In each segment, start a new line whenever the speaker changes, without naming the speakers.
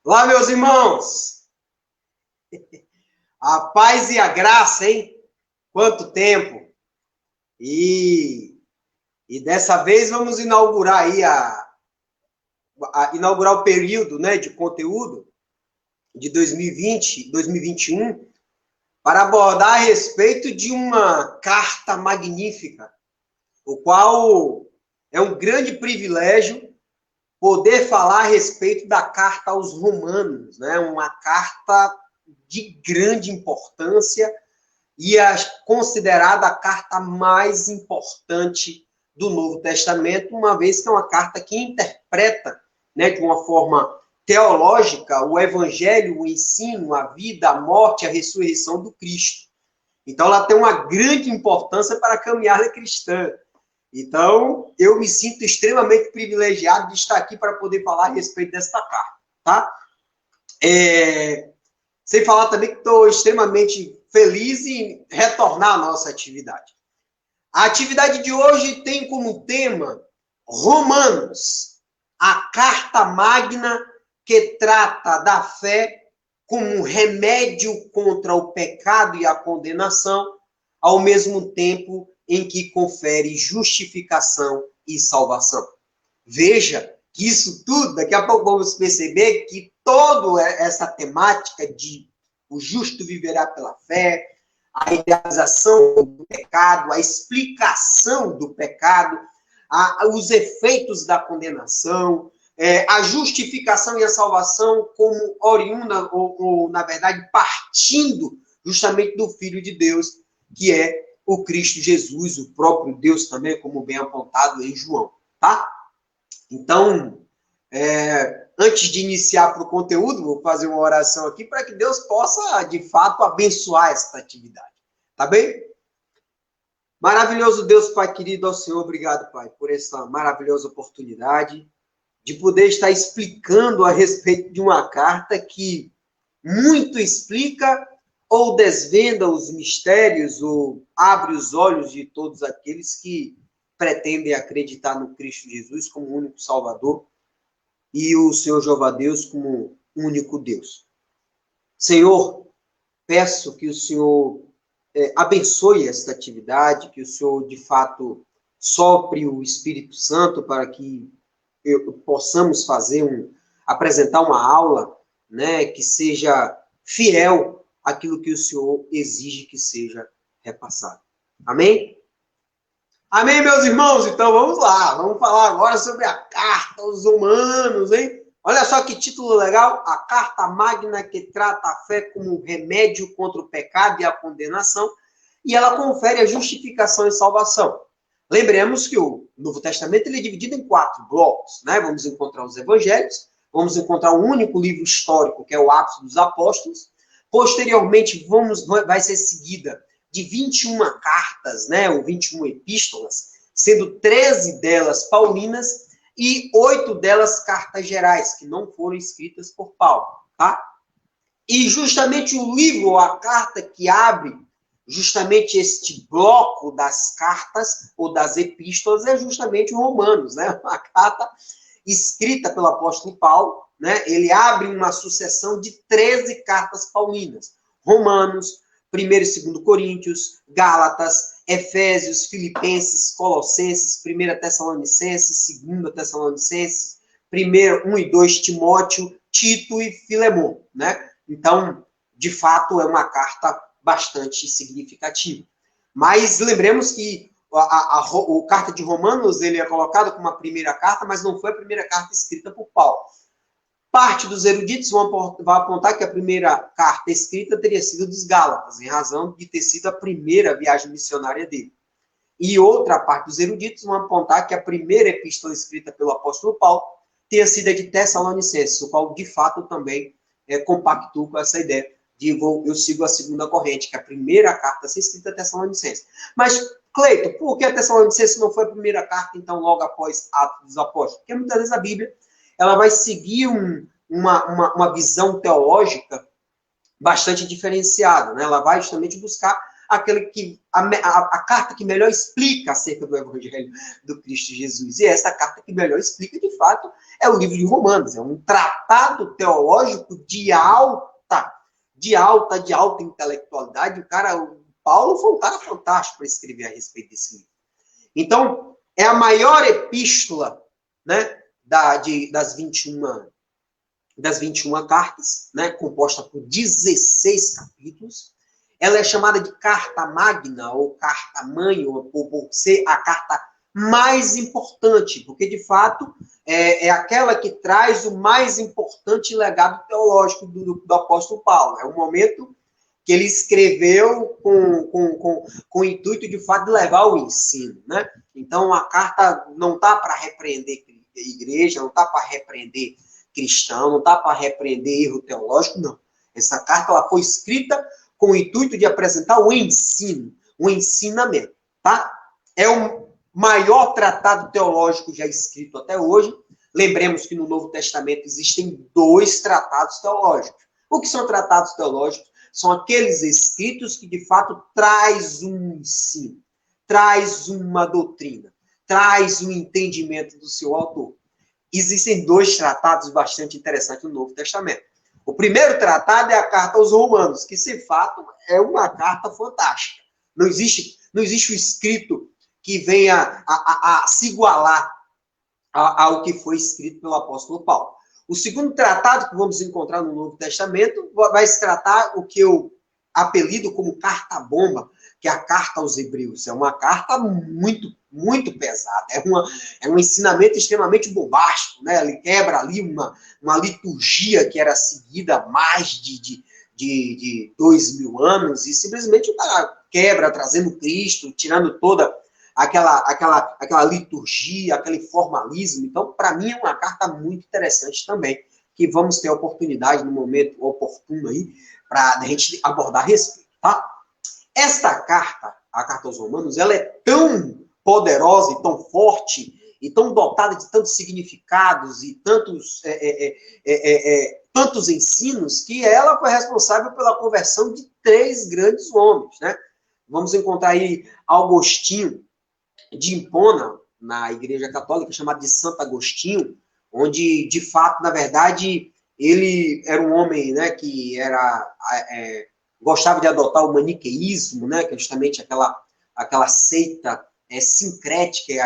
Olá, meus irmãos! A paz e a graça, hein? Quanto tempo! E dessa vez vamos inaugurar aí inaugurar o período, né, de conteúdo de 2020, 2021, para abordar a respeito de uma carta magnífica, o qual é um grande privilégio poder falar a respeito da carta aos Romanos, né? Uma carta de grande importância e considerada a carta mais importante do Novo Testamento, uma vez que é uma carta que interpreta, né, de uma forma teológica o evangelho, o ensino, a vida, a morte, a ressurreição do Cristo. Então, ela tem uma grande importância para a caminhada cristã. Então, eu me sinto extremamente privilegiado de estar aqui para poder falar a respeito desta carta, tá? Sem falar também que estou extremamente feliz em retornar à nossa atividade. A atividade de hoje tem como tema Romanos, a carta magna que trata da fé como um remédio contra o pecado e a condenação, ao mesmo tempo em que confere justificação e salvação. Veja que isso tudo, daqui a pouco vamos perceber que toda essa temática de o justo viverá pela fé, a idealização do pecado, a explicação do pecado, os efeitos da condenação, a justificação e a salvação como oriunda, ou na verdade, partindo justamente do Filho de Deus, que é o Cristo Jesus, o próprio Deus também, como bem apontado em João, tá? Então, antes de iniciar para o conteúdo, vou fazer uma oração aqui para que Deus possa, de fato, abençoar esta atividade, tá bem? Maravilhoso Deus, Pai querido, ao Senhor, obrigado, Pai, por essa maravilhosa oportunidade de poder estar explicando a respeito de uma carta que muito explica ou desvenda os mistérios, ou abre os olhos de todos aqueles que pretendem acreditar no Cristo Jesus como único Salvador e o Senhor Jeová Deus como único Deus. Senhor, peço que o Senhor abençoe esta atividade, que o Senhor, de fato, sopre o Espírito Santo para que possamos apresentar uma aula, né, que seja fiel àquilo que o Senhor exige que seja repassado. Amém? Amém, meus irmãos? Então vamos lá, vamos falar agora sobre a carta aos Romanos, hein? Olha só que título legal, a carta magna que trata a fé como remédio contra o pecado e a condenação, e ela confere a justificação e salvação. Lembremos que o Novo Testamento ele é dividido em 4 blocos, né? Vamos encontrar os evangelhos, vamos encontrar um único livro histórico, que é o Atos dos Apóstolos. Posteriormente, vai ser seguida de 21 cartas, né? Ou 21 epístolas, sendo 13 delas paulinas e 8 delas cartas gerais, que não foram escritas por Paulo, tá? E justamente o livro, ou a carta que abre justamente este bloco das cartas ou das epístolas é justamente o Romanos, né? Uma carta escrita pelo apóstolo Paulo, né? Ele abre uma sucessão de 13 cartas paulinas. Romanos, 1º e 2º Coríntios, Gálatas, Efésios, Filipenses, Colossenses, 1ª Tessalonicenses, 2ª Tessalonicenses, 1 e 2 Timóteo, Tito e Filemon, né? Então, de fato, é uma carta bastante significativa. Mas lembremos que a carta de Romanos ele é colocada como a primeira carta, mas não foi a primeira carta escrita por Paulo. Parte dos eruditos vai apontar que a primeira carta escrita teria sido dos Gálatas, em razão de ter sido a primeira viagem missionária dele. E outra parte dos eruditos vão apontar que a primeira epístola escrita pelo apóstolo Paulo teria sido a de Tessalonicenses, o qual, de fato, também compactua com essa ideia eu sigo a segunda corrente, que a primeira carta a ser escrita é Tessalonicenses. Mas, Cleito, por que a Tessalonicenses não foi a primeira carta, então, logo após Atos dos Apóstolos? Porque muitas vezes a Bíblia ela vai seguir uma visão teológica bastante diferenciada, né? Ela vai justamente buscar a carta que melhor explica acerca do Evangelho do Cristo Jesus. E essa carta que melhor explica, de fato, é o livro de Romanos. É um tratado teológico de alta intelectualidade. O Paulo foi um cara fantástico para escrever a respeito desse livro. Então, é a maior epístola, né, das 21 cartas, né, composta por 16 capítulos. Ela é chamada de carta magna, ou carta mãe, ou por ser a carta mais importante, porque, de fato, é aquela que traz o mais importante legado teológico do apóstolo Paulo. É o momento que ele escreveu com o intuito, de fato, de levar o ensino, né? Então, a carta não está para repreender a igreja, não está para repreender cristão, não está para repreender erro teológico, não. Essa carta ela foi escrita com o intuito de apresentar o ensino, o ensinamento, tá? É o maior tratado teológico já escrito até hoje. Lembremos que no Novo Testamento existem 2 tratados teológicos. O que são tratados teológicos? São aqueles escritos que, de fato, traz um ensino, traz uma doutrina, traz um entendimento do seu autor. Existem 2 tratados bastante interessantes no Novo Testamento. O primeiro tratado é a carta aos Romanos, que, de fato, é uma carta fantástica. Não existe o escrito que venha a se igualar ao que foi escrito pelo apóstolo Paulo. O segundo tratado que vamos encontrar no Novo Testamento vai se tratar o que eu apelido como carta-bomba, que é a carta aos Hebreus. É uma carta muito, muito pesada. É um ensinamento extremamente bombástico, né? Ele quebra ali uma liturgia que era seguida há mais de 2000 anos, e simplesmente o cara quebra, trazendo Cristo, tirando toda aquela liturgia, aquele formalismo. Então, para mim, é uma carta muito interessante também, que vamos ter a oportunidade, no momento oportuno aí, para a gente abordar a respeito, tá? Esta carta, a carta aos Romanos, ela é tão poderosa e tão forte, e tão dotada de tantos significados e tantos ensinos, que ela foi responsável pela conversão de 3 grandes homens, né? Vamos encontrar aí Agostinho de Hipona, na Igreja Católica, chamado de Santo Agostinho, onde, de fato, na verdade, ele era um homem, né, que gostava de adotar o maniqueísmo, né, que é justamente aquela seita sincrética,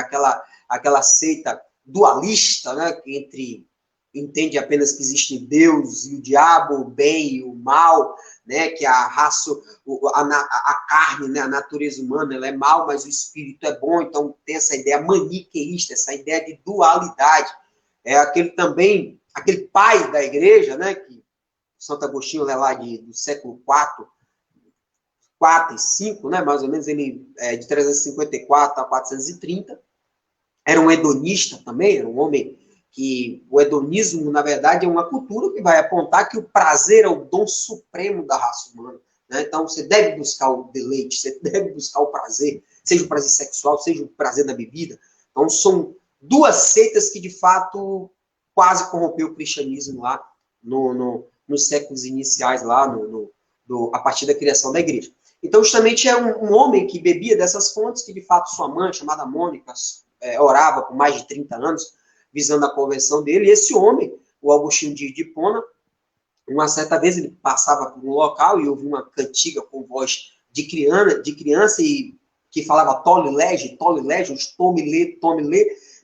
aquela seita dualista, né, que entende apenas que existe Deus e o diabo, o bem e o mal, né, que a raça, a carne, né, a natureza humana, ela é mal, mas o espírito é bom. Então tem essa ideia maniqueísta, essa ideia de dualidade. É aquele pai da igreja, né, que Santo Agostinho é lá do século IV e V, né, mais ou menos, ele de 354 a 430, era um hedonista também, era um homem que o hedonismo, na verdade, é uma cultura que vai apontar que o prazer é o dom supremo da raça humana, né? Então, você deve buscar o deleite, você deve buscar o prazer, seja o prazer sexual, seja o prazer da bebida. Então, são 2 seitas que, de fato, quase corrompeu o cristianismo lá nos séculos iniciais, lá a partir da criação da igreja. Então, justamente, é um homem que bebia dessas fontes, que, de fato, sua mãe, chamada Mônica, orava por mais de 30 anos, visando a conversão dele. E esse homem, o Agostinho de Hipona, uma certa vez ele passava por um local e ouviu uma cantiga com voz de criança e que falava tole lege, tome lê.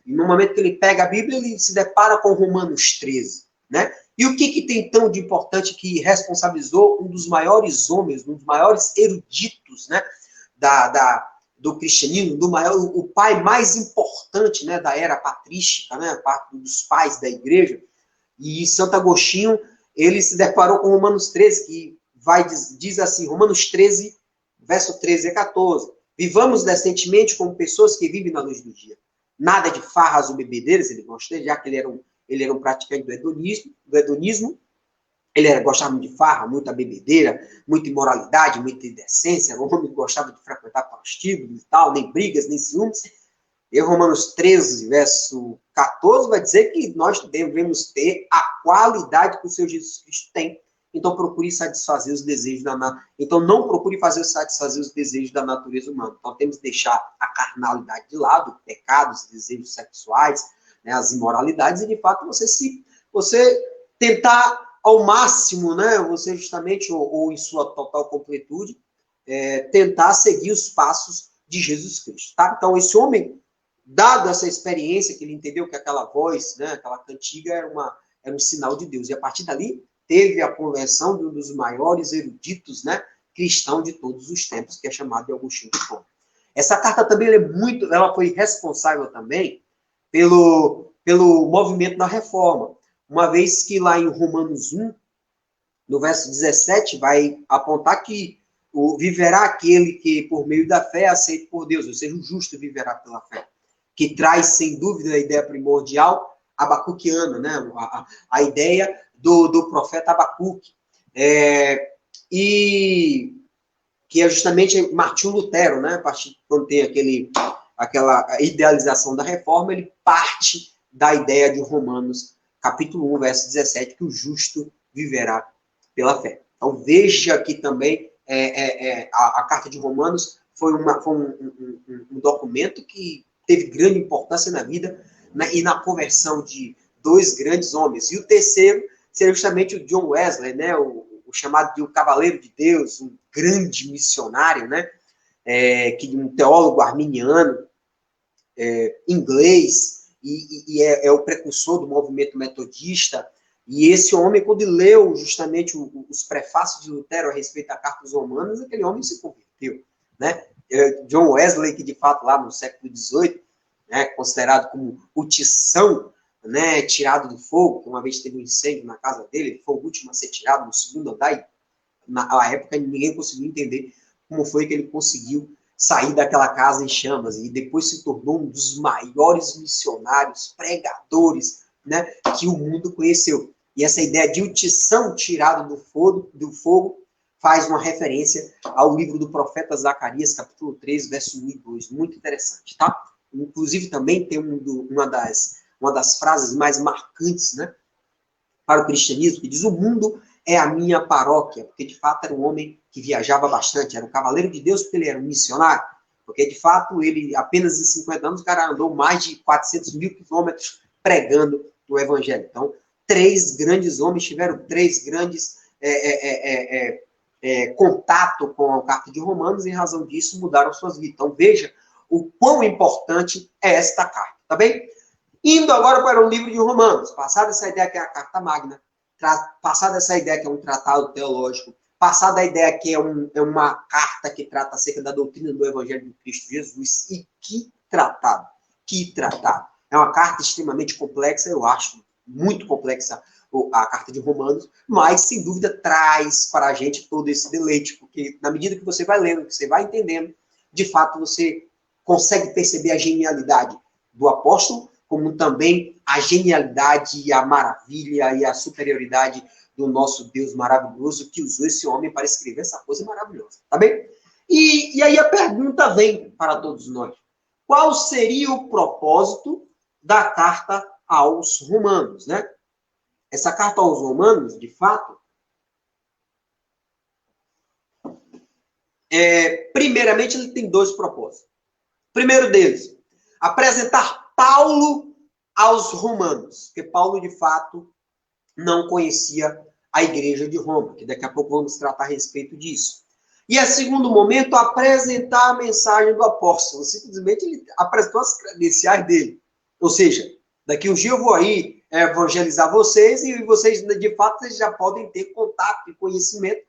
E no momento que ele pega a Bíblia, ele se depara com Romanos 13, né? E o que tem tão de importante que responsabilizou um dos maiores homens, um dos maiores eruditos, né, do cristianismo, o pai mais importante, né, da era patrística, né, dos pais da igreja? E Santo Agostinho, ele se deparou com Romanos 13, que diz assim, Romanos 13, verso 13 a 14. Vivamos decentemente como pessoas que vivem na luz do dia. Nada de farras ou bebedeiras, ele gostava, já que ele era um praticante do hedonismo. Ele gostava muito de farra, muita bebedeira, muita imoralidade, muita indecência. Era um homem que gostava de frequentar prostíbulos e tal, nem brigas, nem ciúmes. E Romanos 13, verso 14, vai dizer que nós devemos ter a qualidade que o Senhor Jesus Cristo tem. então procure satisfazer os desejos então não procure satisfazer os desejos da natureza humana. Então temos que deixar a carnalidade de lado, pecados, desejos sexuais, né, as imoralidades, e de fato você tentar ao máximo, né, você justamente, ou em sua total completude, tentar seguir os passos de Jesus Cristo, tá? Então esse homem, dado essa experiência, que ele entendeu que aquela voz, né, aquela cantiga era um sinal de Deus, e a partir dali teve a conversão de um dos maiores eruditos, né, cristãos de todos os tempos, que é chamado de Agostinho de Hipona. Essa carta também ela foi responsável também pelo movimento da reforma, uma vez que lá em Romanos 1, no verso 17, vai apontar que viverá aquele que por meio da fé é aceito por Deus, ou seja, o justo viverá pela fé, que traz, sem dúvida, a ideia primordial abacuquiana, né? A ideia do profeta Abacuque, e que é justamente Martinho Lutero, né? Quando tem aquela idealização da reforma, ele parte da ideia de Romanos, capítulo 1, verso 17, que o justo viverá pela fé. Então, veja que também a carta de Romanos foi um documento que teve grande importância na vida, né, e na conversão de dois grandes homens. E o terceiro seria justamente o John Wesley, né, o chamado de o Cavaleiro de Deus, um grande missionário, né, um teólogo arminiano, inglês, e é o precursor do movimento metodista. E esse homem, quando leu justamente os prefácios de Lutero a respeito da Carta aos Romanos, aquele homem se converteu, né? John Wesley, que de fato lá no século XVIII, né, considerado como o tição, né, tirado do fogo, que uma vez teve um incêndio na casa dele, ele foi o último a ser tirado no segundo andar, e na época ninguém conseguiu entender como foi que ele conseguiu sair daquela casa em chamas, e depois se tornou um dos maiores missionários, pregadores, né, que o mundo conheceu. E essa ideia de o tição tirado do fogo faz uma referência ao livro do profeta Zacarias, capítulo 3, verso 1 e 2. Muito interessante, tá? Inclusive, também tem uma das frases mais marcantes, né, para o cristianismo, que diz: o mundo é a minha paróquia, porque de fato era um homem que viajava bastante, era um cavaleiro de Deus, porque ele era um missionário, porque de fato ele, apenas em 50 anos, o cara andou mais de 400 mil quilômetros pregando o evangelho. Então, 3 grandes homens tiveram 3 grandes contato com a carta de Romanos, e em razão disso mudaram suas vidas. Então, veja o quão importante é esta carta, tá bem? Indo agora para o livro de Romanos, passada essa ideia que é a carta magna, passada essa ideia que é um tratado teológico, passada a ideia que é uma carta que trata acerca da doutrina do Evangelho de Cristo Jesus, e que tratado, É uma carta extremamente complexa, eu acho, muito complexa a carta de Romanos, mas, sem dúvida, traz para a gente todo esse deleite, porque na medida que você vai lendo, que você vai entendendo, de fato, você consegue perceber a genialidade do apóstolo, como também a genialidade e a maravilha e a superioridade do nosso Deus maravilhoso, que usou esse homem para escrever essa coisa maravilhosa, tá bem? E aí a pergunta vem para todos nós: qual seria o propósito da carta aos Romanos, né? Essa carta aos Romanos, de fato, primeiramente, ele tem 2 propósitos. O primeiro deles, apresentar Paulo aos romanos, porque Paulo, de fato, não conhecia a igreja de Roma, que daqui a pouco vamos tratar a respeito disso. E, a segundo momento, apresentar a mensagem do apóstolo. Simplesmente, ele apresentou as credenciais dele. Ou seja, daqui uns dias eu vou aí evangelizar vocês, e vocês, de fato, vocês já podem ter contato e conhecimento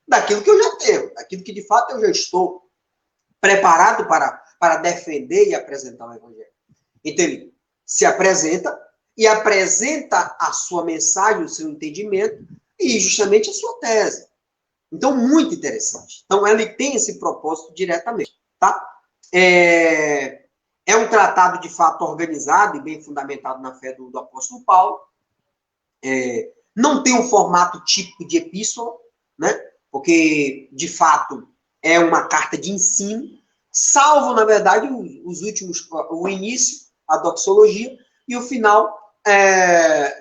daquilo que eu já tenho, daquilo que, de fato, eu já estou preparado para defender e apresentar o evangelho. Então, ele se apresenta e apresenta a sua mensagem, o seu entendimento e justamente a sua tese. Então, muito interessante. Então, ele tem esse propósito diretamente, tá? É um tratado, de fato, organizado e bem fundamentado na fé do apóstolo Paulo. Não tem um formato típico de epístola, né? Porque, de fato, é uma carta de ensino, salvo, na verdade, o início, a doxologia, e o final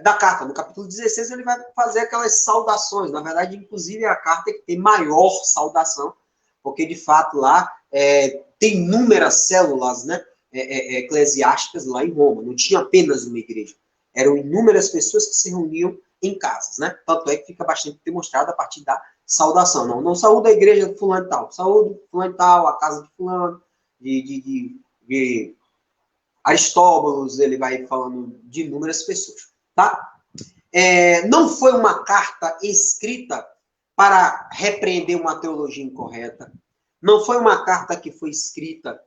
da carta. No capítulo 16, ele vai fazer aquelas saudações. Na verdade, inclusive, a carta que tem maior saudação, porque, de fato, lá tem inúmeras células, né, eclesiásticas lá em Roma. Não tinha apenas uma igreja. Eram inúmeras pessoas que se reuniam em casas, né? Tanto é que fica bastante demonstrado a partir da saudação. Não saúda a igreja de fulano e tal. Saúde fulano e tal, a casa de fulano, de Aristóbulos, ele vai falando de inúmeras pessoas, tá? Não foi uma carta escrita para repreender uma teologia incorreta. Não foi uma carta que foi escrita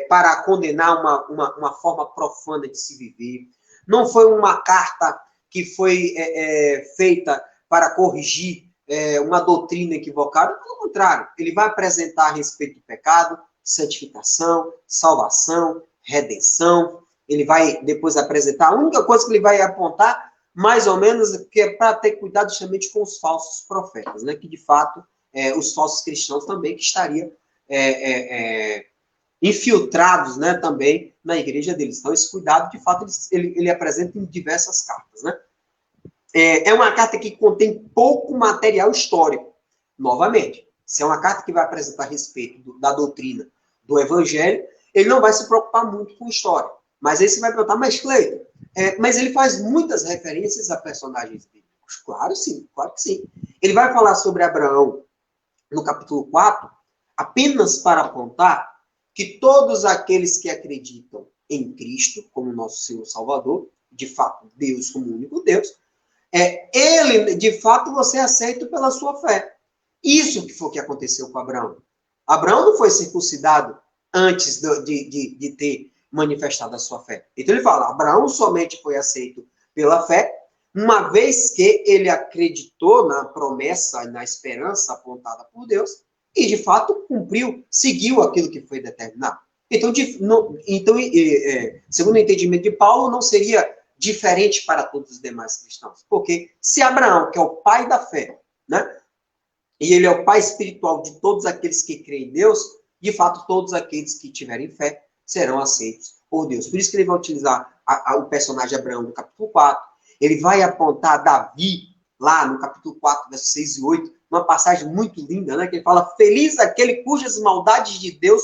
para condenar uma forma profana de se viver. Não foi uma carta que foi feita para corrigir uma doutrina equivocada. Pelo contrário, ele vai apresentar a respeito do pecado, santificação, salvação, redenção. Ele vai depois apresentar. A única coisa que ele vai apontar, mais ou menos, que é para ter cuidado justamente com os falsos profetas, né? Que de fato os falsos cristãos também que estariam infiltrados, né, também na igreja deles. Então, esse cuidado, de fato, ele apresenta em diversas cartas, né? É uma carta que contém pouco material histórico. Novamente, se é uma carta que vai apresentar a respeito da doutrina do evangelho, ele não vai se preocupar muito com história. Mas aí você vai perguntar, mas Cleiton, mas ele faz muitas referências a personagens bíblicos. Claro, sim, claro que sim. Ele vai falar sobre Abraão no capítulo 4, apenas para apontar que todos aqueles que acreditam em Cristo como nosso Senhor Salvador, de fato, Deus como único Deus, ele, de fato, você é aceito pela sua fé. Isso que foi o que aconteceu com Abraão. Abraão não foi circuncidado antes de ter manifestado a sua fé. Então ele fala, Abraão somente foi aceito pela fé, uma vez que ele acreditou na promessa e na esperança apontada por Deus, e de fato cumpriu, seguiu aquilo que foi determinado. Então, segundo o entendimento de Paulo, não seria diferente para todos os demais cristãos. Porque se Abraão, que é o pai da fé, né, e ele é o pai espiritual de todos aqueles que creem em Deus, de fato, todos aqueles que tiverem fé serão aceitos por Deus. Por isso que ele vai utilizar o personagem Abraão no capítulo 4. Ele vai apontar Davi, lá no capítulo 4, versos 6 e 8, uma passagem muito linda, né, que ele fala, feliz aquele cujas maldades de Deus,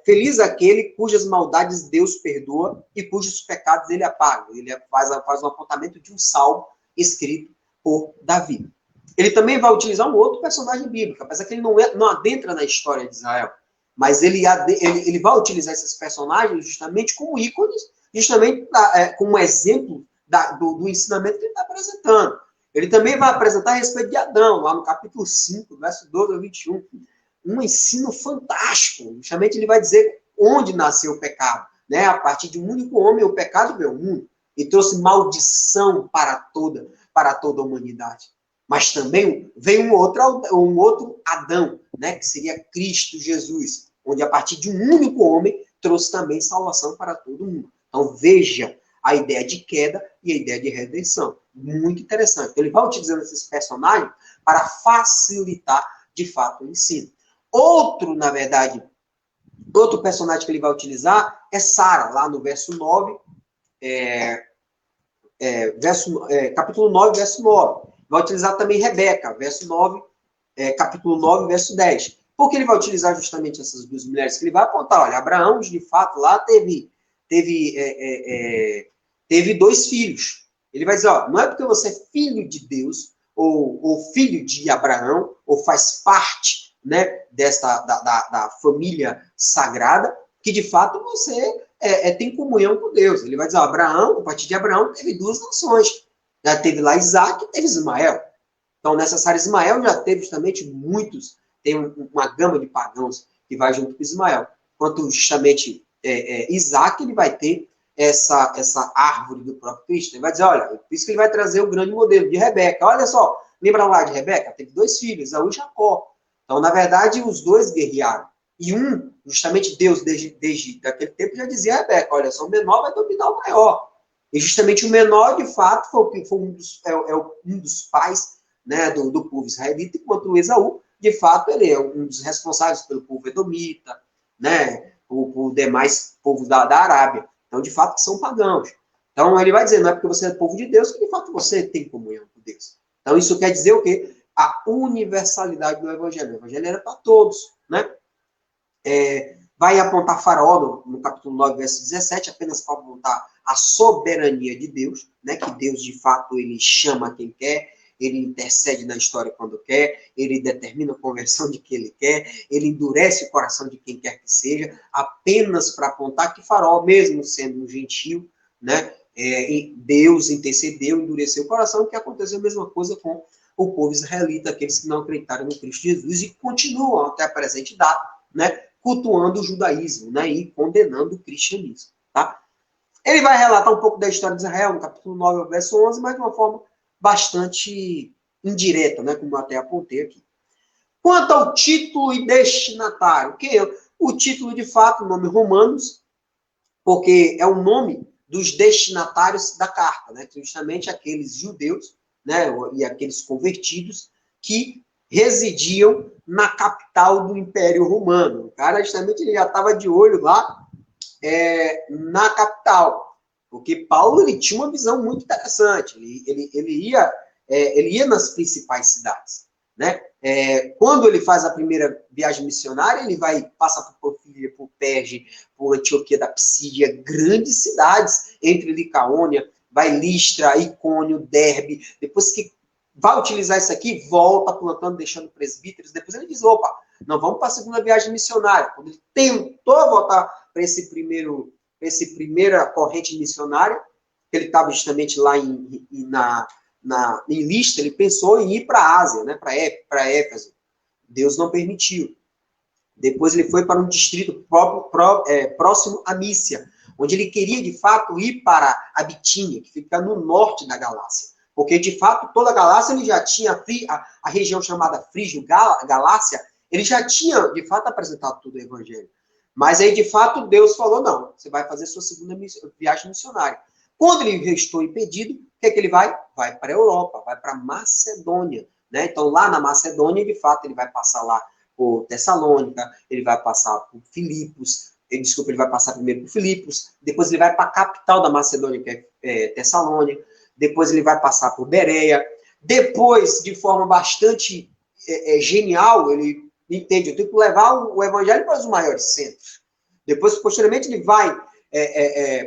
feliz aquele cujas maldades Deus perdoa e cujos pecados ele apaga. Ele faz um apontamento de um salmo escrito por Davi. Ele também vai utilizar um outro personagem bíblico, apesar que ele não adentra na história de Israel, mas ele vai utilizar esses personagens justamente como ícones, justamente como exemplo do ensinamento que ele está apresentando. Ele também vai apresentar a respeito de Adão, lá no capítulo 5, verso 12 a 21. Um ensino fantástico. Justamente ele vai dizer onde nasceu o pecado. Né? A partir de um único homem, o pecado veio ao mundo e trouxe maldição para toda a humanidade. Mas também veio um outro Adão, né? Que seria Cristo Jesus, onde a partir de um único homem trouxe também salvação para todo mundo. Então veja a ideia de queda e a ideia de redenção. Muito interessante. Então, ele vai utilizando esses personagens para facilitar, de fato, o ensino. Outro personagem que ele vai utilizar é Sara, lá no verso 9, capítulo 9, verso 9. Vai utilizar também Rebeca, verso 9, capítulo 9, verso 10. Por que ele vai utilizar justamente essas duas mulheres? Que ele vai apontar, olha, Abraão, de fato, lá teve 2 filhos. Ele vai dizer, ó, não é porque você é filho de Deus, ou filho de Abraão, ou faz parte, né, da família sagrada, que de fato você tem comunhão com Deus. Ele vai dizer, ó, Abraão, a partir de Abraão, teve 2 nações. Já teve lá Isaac e teve Ismael. Então, nessa Sara Ismael já teve justamente muitos, tem uma gama de pagãos que vai junto com Ismael. Enquanto justamente Isaac, ele vai ter essa árvore do próprio Cristo. Ele vai dizer, olha, por isso que ele vai trazer o grande modelo de Rebeca. Olha só, lembra lá de Rebeca? Teve 2 filhos, Esaú e Jacó. Então, na verdade, os 2 guerrearam. E justamente Deus, desde aquele tempo, já dizia a Rebeca, olha, só o menor vai dominar o maior. E justamente o menor, de fato, foi um dos pais, né, do povo israelita, enquanto o Esaú, de fato, ele é um dos responsáveis pelo povo edomita, né, o demais povos da Arábia. Então, de fato, são pagãos. Então, ele vai dizer, não é porque você é povo de Deus que, de fato, você tem comunhão com Deus. Então, isso quer dizer o quê? A universalidade do evangelho. O evangelho era para todos, né? Vai apontar Faraó no capítulo 9, verso 17, apenas para apontar a soberania de Deus, né? Que Deus, de fato, ele chama quem quer, ele intercede na história quando quer, ele determina a conversão de quem ele quer, ele endurece o coração de quem quer que seja, apenas para apontar que Faraó, mesmo sendo um gentio, né? Deus intercedeu, endureceu o coração, que aconteceu a mesma coisa com o povo israelita, aqueles que não acreditaram no Cristo Jesus e continuam até a presente data, né? Cultuando o judaísmo, né? E condenando o cristianismo, tá? Ele vai relatar um pouco da história de Israel, no capítulo 9, verso 11, mas de uma forma bastante indireta, né? Como eu até apontei aqui. Quanto ao título e destinatário, que é o título, de fato, o nome Romanos, porque é o nome dos destinatários da carta, né? Justamente aqueles judeus, né? E aqueles convertidos que residiam na capital do Império Romano. O cara, justamente, ele já estava de olho lá na capital, porque Paulo ele tinha uma visão muito interessante. Ele ia nas principais cidades, né? Quando ele faz a primeira viagem missionária, ele passa por Panfilha, por Perge, por Antioquia da Psídia, grandes cidades, entre Licaônia, vai Listra, Icônio, Derbe. Depois que vai utilizar isso aqui, volta plantando, deixando presbíteros. Depois ele diz, opa, não vamos para a segunda viagem missionária. Quando ele tentou voltar para essa primeira corrente missionária, ele estava justamente lá em Listra, ele pensou em ir para a Ásia, né, para Éfeso. Deus não permitiu. Depois ele foi para um distrito próximo a Mícia, onde ele queria, de fato, ir para a Bitínia, que fica no norte da Galácia. Porque, de fato, toda a Galácia, ele já tinha, a região chamada Frígio-Galácia, ele já tinha, de fato, apresentado todo o evangelho. Mas aí, de fato, Deus falou, não, você vai fazer sua segunda viagem missionária. Quando ele restou impedido, o que é que ele vai? Vai para a Europa, vai para a Macedônia. Né? Então, lá na Macedônia, de fato, ele vai passar lá por Tessalônica, ele vai passar por Filipos, ele vai passar primeiro por Filipos, depois ele vai para a capital da Macedônia, que é Tessalônica, depois ele vai passar por Bereia, depois, de forma bastante genial, ele entende, eu tenho que levar o evangelho para os maiores centros. Depois, posteriormente, ele vai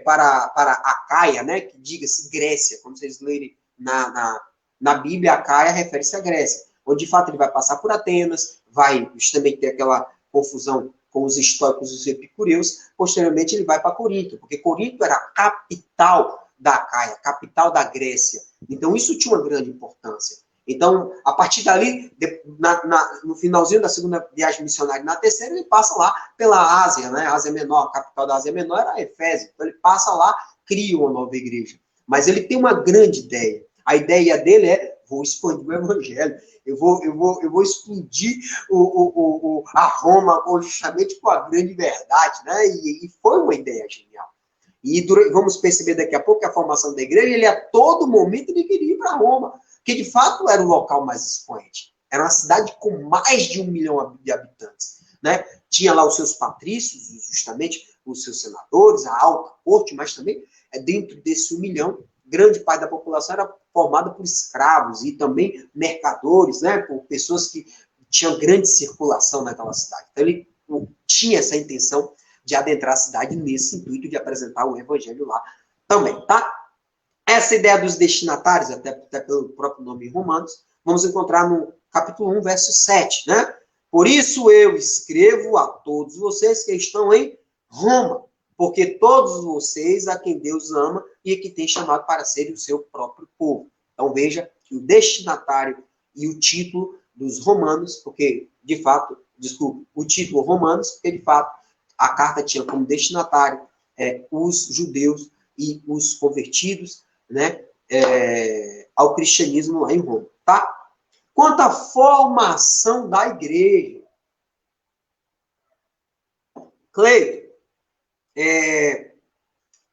para Acaia, né, que diga-se Grécia, como vocês lerem na Bíblia, Acaia refere-se à Grécia, onde, de fato, ele vai passar por Atenas, vai justamente ter aquela confusão com os estoicos e os epicureus, posteriormente ele vai para Corinto, porque Corinto era a capital da Acaia, capital da Grécia. Então, isso tinha uma grande importância. Então, a partir dali, no finalzinho da segunda viagem missionária, na terceira, ele passa lá pela Ásia, né? Ásia Menor, a capital da Ásia Menor era Efésio. Então, ele passa lá, cria uma nova igreja. Mas ele tem uma grande ideia. A ideia dele é, vou expandir o evangelho, eu vou explodir a Roma justamente com a grande verdade, né? E foi uma ideia genial. E vamos perceber daqui a pouco que a formação da igreja, ele a todo momento ele queria ir para Roma, que de fato era o local mais expoente. Era uma cidade com mais de 1 milhão de habitantes. Né? Tinha lá os seus patrícios, justamente os seus senadores, a alta corte, mas também dentro desse 1 milhão, grande parte da população era formada por escravos e também mercadores, né? Por pessoas que tinham grande circulação naquela cidade. Então ele tinha essa intenção de adentrar a cidade nesse intuito de apresentar o evangelho lá também, tá? Essa ideia dos destinatários, até pelo próprio nome Romanos, vamos encontrar no capítulo 1, verso 7, né? Por isso eu escrevo a todos vocês que estão em Roma, porque todos vocês a quem Deus ama e que tem chamado para serem o seu próprio povo. Então veja que o destinatário e o título dos Romanos, porque de fato, o título Romanos, porque de fato a carta tinha como destinatário os judeus e os convertidos, né, ao cristianismo lá em Roma, tá? Quanto à formação da igreja, Cleiton,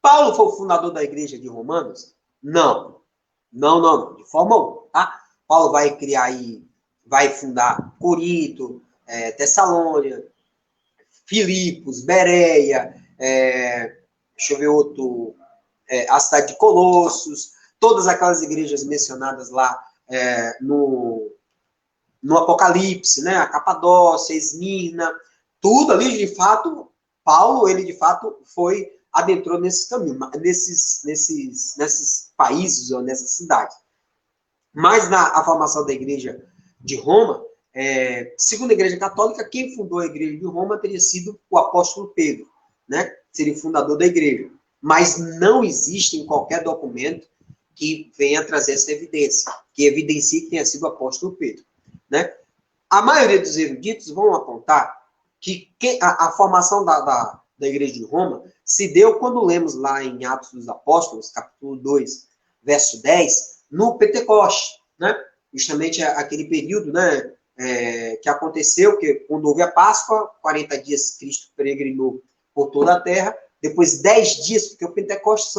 Paulo foi o fundador da igreja de Romanos? Não, de forma alguma, tá? Paulo vai criar aí, vai fundar Corinto, Tessalônia, Filipos, Bereia, deixa eu ver outro, a cidade de Colossos, todas aquelas igrejas mencionadas lá no Apocalipse, né? A Capadócia, Esmirna, tudo ali, de fato, Paulo, ele de fato adentrou nesse caminho, nesses países ou nessas cidades. Mas a formação da igreja de Roma, segundo a igreja católica, quem fundou a igreja de Roma teria sido o apóstolo Pedro, né? Seria o fundador da igreja. Mas não existe em qualquer documento que venha trazer essa evidência, que evidencie que tenha sido o apóstolo Pedro, né? A maioria dos eruditos vão apontar que a formação da igreja de Roma se deu quando lemos lá em Atos dos Apóstolos, capítulo 2, verso 10, no Pentecoste, né? Justamente aquele período, né, que aconteceu, que quando houve a Páscoa, 40 dias Cristo peregrinou por toda a terra, depois 10 dias, porque o Pentecoste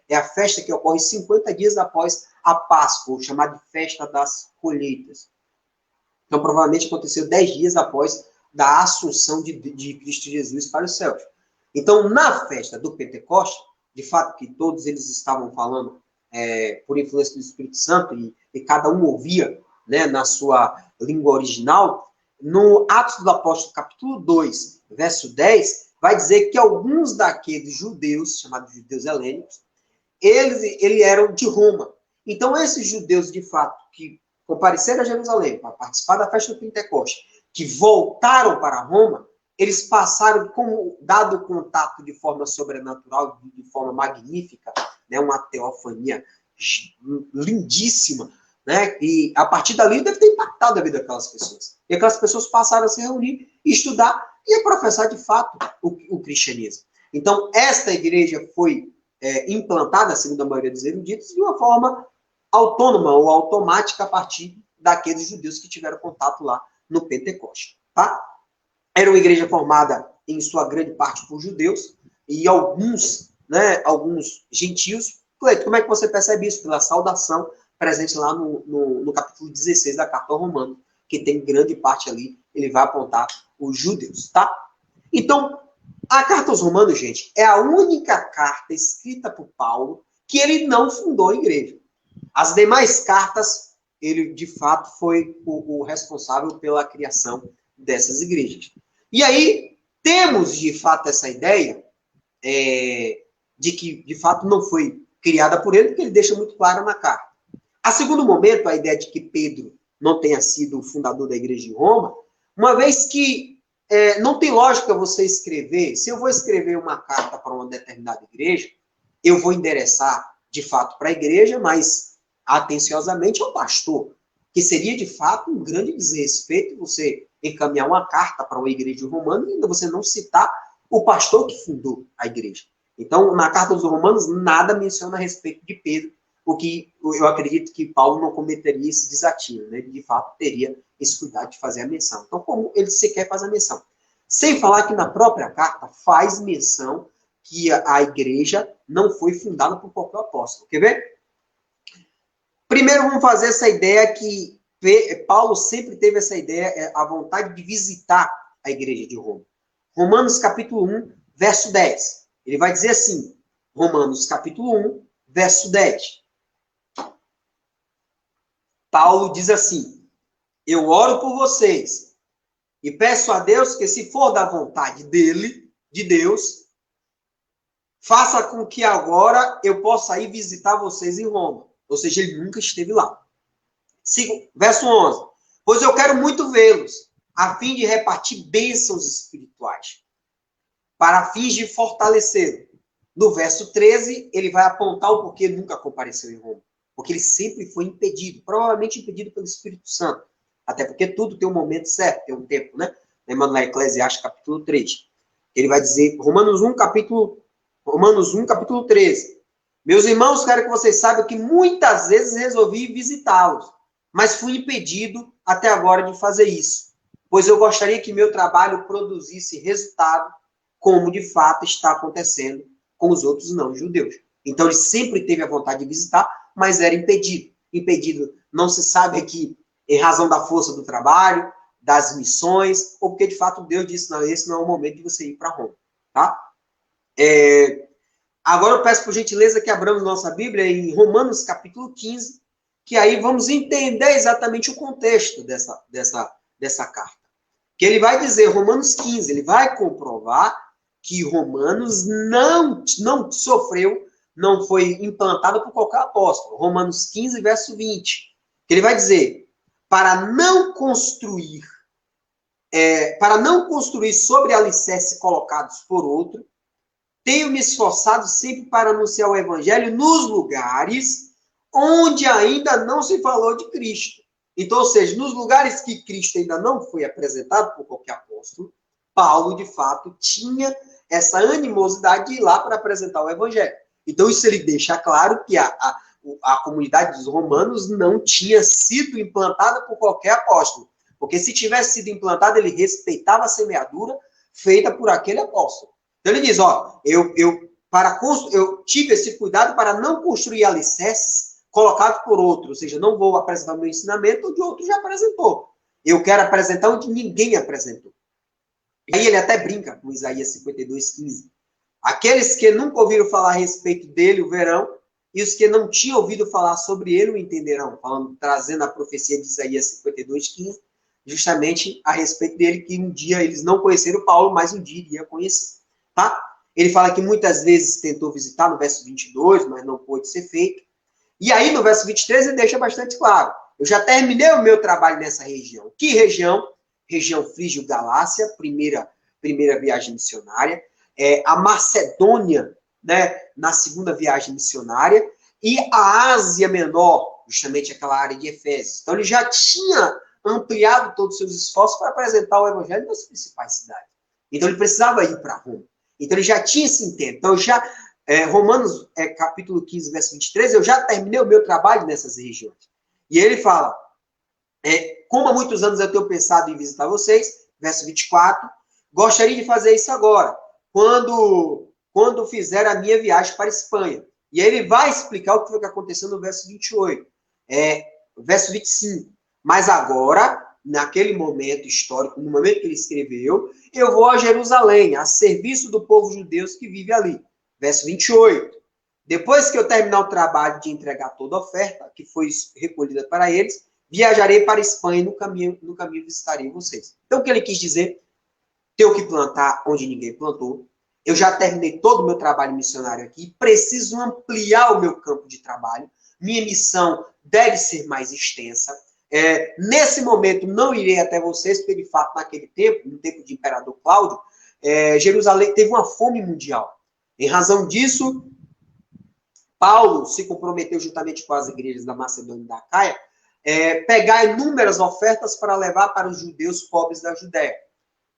é a festa que ocorre 50 dias após a Páscoa, chamada de Festa das Colheitas. Então, provavelmente aconteceu 10 dias após da assunção de Cristo Jesus para os céus. Então, na festa do Pentecoste, de fato que todos eles estavam falando por influência do Espírito Santo, e cada um ouvia, né, na sua língua original, no Atos do Apóstolo, capítulo 2, verso 10, vai dizer que alguns daqueles judeus, chamados judeus helênicos, eles eram de Roma. Então, esses judeus, de fato, que compareceram a Jerusalém para participar da festa do Pentecoste, que voltaram para Roma, eles passaram, dado contato de forma sobrenatural, de forma magnífica, né, uma teofania lindíssima, né, e a partir dali deve ter impactado a vida daquelas pessoas. E aquelas pessoas passaram a se reunir, estudar e a professar de fato o cristianismo. Então, esta igreja foi implantada, segundo a maioria dos eruditos, de uma forma autônoma ou automática a partir daqueles judeus que tiveram contato lá no Pentecoste, tá? Era uma igreja formada, em sua grande parte, por judeus e alguns gentios. Cleito, como é que você percebe isso? Pela saudação presente lá no capítulo 16 da carta ao Romano, que tem grande parte ali, ele vai apontar os judeus, tá? Então, a carta aos Romanos, gente, é a única carta escrita por Paulo que ele não fundou a igreja. As demais cartas, ele, de fato, foi o responsável pela criação dessas igrejas. E aí, temos, de fato, essa ideia de que, de fato, não foi criada por ele, porque ele deixa muito claro na carta. A segundo momento, a ideia de que Pedro não tenha sido o fundador da igreja de Roma, uma vez que não tem lógica você escrever, se eu vou escrever uma carta para uma determinada igreja, eu vou endereçar, de fato, para a igreja, mas atenciosamente ao pastor, que seria, de fato, um grande desrespeito você encaminhar uma carta para uma igreja romana e ainda você não citar o pastor que fundou a igreja. Então, na carta dos Romanos, nada menciona a respeito de Pedro, o que eu acredito que Paulo não cometeria esse desatino, né? Ele, de fato, teria esse cuidado de fazer a menção. Então, como ele sequer faz a menção? Sem falar que na própria carta faz menção que a igreja não foi fundada por qualquer apóstolo. Quer ver? Primeiro, vamos fazer essa ideia que Paulo sempre teve essa ideia, a vontade de visitar a igreja de Roma. Romanos capítulo 1, verso 10. Ele vai dizer assim, Romanos capítulo 1, verso 10. Paulo diz assim, eu oro por vocês e peço a Deus que, se for da vontade dele, de Deus, faça com que agora eu possa ir visitar vocês em Roma. Ou seja, ele nunca esteve lá. Verso 11. Pois eu quero muito vê-los, a fim de repartir bênçãos espirituais, para fins de fortalecê-lo. No verso 13, ele vai apontar o porquê ele nunca compareceu em Roma. Porque ele sempre foi impedido, provavelmente impedido pelo Espírito Santo. Até porque tudo tem um momento certo, tem um tempo, né? Lembrando lá Eclesiastes capítulo 3. Ele vai dizer, Romanos 1, capítulo 13. Meus irmãos, quero que vocês saibam que muitas vezes resolvi visitá-los, mas fui impedido até agora de fazer isso, pois eu gostaria que meu trabalho produzisse resultado, como de fato está acontecendo com os outros não-judeus. Então ele sempre teve a vontade de visitar, mas era impedido. Impedido, não se sabe aqui, em razão da força do trabalho, das missões, ou porque de fato Deus disse, não, esse não é o momento de você ir para Roma, tá? Agora eu peço por gentileza que abramos nossa Bíblia em Romanos capítulo 15, que aí vamos entender exatamente o contexto dessa carta. Que ele vai dizer, Romanos 15, ele vai comprovar que Romanos não sofreu, não foi implantado por qualquer apóstolo. Romanos 15, verso 20. Que ele vai dizer, para não construir sobre alicerces colocados por outro, tenho me esforçado sempre para anunciar o evangelho nos lugares onde ainda não se falou de Cristo. Então, ou seja, nos lugares que Cristo ainda não foi apresentado por qualquer apóstolo, Paulo, de fato, tinha essa animosidade de ir lá para apresentar o evangelho. Então, isso ele deixa claro que a comunidade dos romanos não tinha sido implantada por qualquer apóstolo. Porque se tivesse sido implantada, ele respeitava a semeadura feita por aquele apóstolo. Então ele diz, ó, eu tive esse cuidado para não construir alicerces colocados por outros, ou seja, não vou apresentar o meu ensinamento onde outro já apresentou. Eu quero apresentar onde ninguém apresentou. E aí ele até brinca com Isaías 52:15. Aqueles que nunca ouviram falar a respeito dele o verão, e os que não tinham ouvido falar sobre ele o entenderão, trazendo a profecia de Isaías 52:15, justamente a respeito dele, que um dia eles não conheceram Paulo, mas um dia iria conhecer. Tá? Ele fala que muitas vezes tentou visitar no verso 22, mas não pôde ser feito. E aí no verso 23 ele deixa bastante claro. Eu já terminei o meu trabalho nessa região. Que região? Região Frígio-Galácia, primeira viagem missionária. A Macedônia, né, na segunda viagem missionária. E a Ásia Menor, justamente aquela área de Efésios. Então ele já tinha ampliado todos os seus esforços para apresentar o evangelho nas principais cidades. Então ele precisava ir para Roma. Então ele já tinha esse intento. Então Romanos capítulo 15, verso 23, eu já terminei o meu trabalho nessas regiões. E ele fala, como há muitos anos eu tenho pensado em visitar vocês, verso 24, gostaria de fazer isso agora, quando fizer a minha viagem para a Espanha. E aí ele vai explicar o que foi que aconteceu no verso 28, verso 25. Mas agora, naquele momento histórico, no momento que ele escreveu, eu vou a Jerusalém, a serviço do povo judeu que vive ali. Verso 28. Depois que eu terminar o trabalho de entregar toda a oferta, que foi recolhida para eles, viajarei para a Espanha e no caminho visitarei vocês. Então, o que ele quis dizer? Tenho que plantar onde ninguém plantou. Eu já terminei todo o meu trabalho missionário aqui. Preciso ampliar o meu campo de trabalho. Minha missão deve ser mais extensa. Nesse momento, não irei até vocês, porque, de fato, naquele tempo, no tempo de Imperador Cláudio, Jerusalém teve uma fome mundial. Em razão disso, Paulo se comprometeu juntamente com as igrejas da Macedônia e da Acaia, pegar inúmeras ofertas para levar para os judeus pobres da Judéia.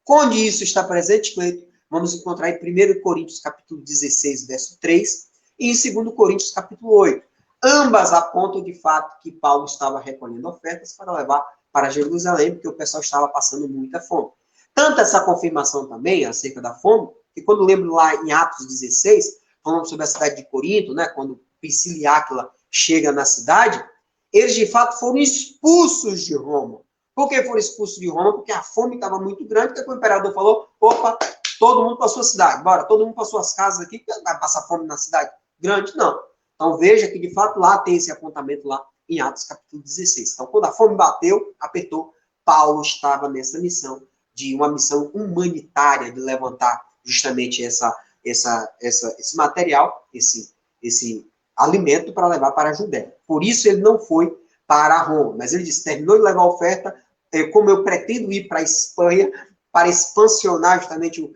Onde isso está presente, Cleito? Vamos encontrar em 1 Coríntios capítulo 16, verso 3, e em 2 Coríntios capítulo 8. Ambas apontam, de fato, que Paulo estava recolhendo ofertas para levar para Jerusalém, porque o pessoal estava passando muita fome. Tanto essa confirmação também, acerca da fome, que quando lembro lá em Atos 16, falando sobre a cidade de Corinto, né, quando Priscila e Áquila chegam na cidade, eles, de fato, foram expulsos de Roma. Por que foram expulsos de Roma? Porque a fome estava muito grande, porque o imperador falou, opa, todo mundo para a sua cidade, bora, todo mundo para suas casas aqui, vai passar fome na cidade grande? Não. Então veja que, de fato, lá tem esse apontamento lá em Atos capítulo 16. Então, quando a fome bateu, apertou, Paulo estava nessa missão, de uma missão humanitária, de levantar justamente esse material, esse alimento para levar para a Judéia. Por isso ele não foi para Roma, mas ele disse, terminou de levar a oferta, como eu pretendo ir para a Espanha, para expansionar justamente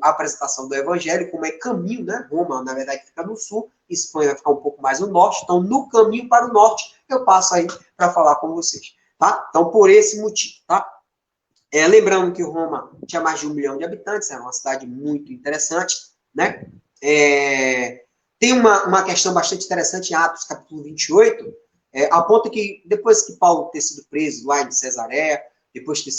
a apresentação do Evangelho, como é caminho, né? Roma, na verdade, fica no sul, Espanha vai ficar um pouco mais no norte, então no caminho para o norte, eu passo aí para falar com vocês, tá? Então, por esse motivo, tá? Lembrando que Roma tinha mais de 1 milhão de habitantes, era uma cidade muito interessante, né? Tem uma questão bastante interessante em Atos, capítulo 28, aponta que depois que Paulo ter sido preso lá em Cesareia, depois de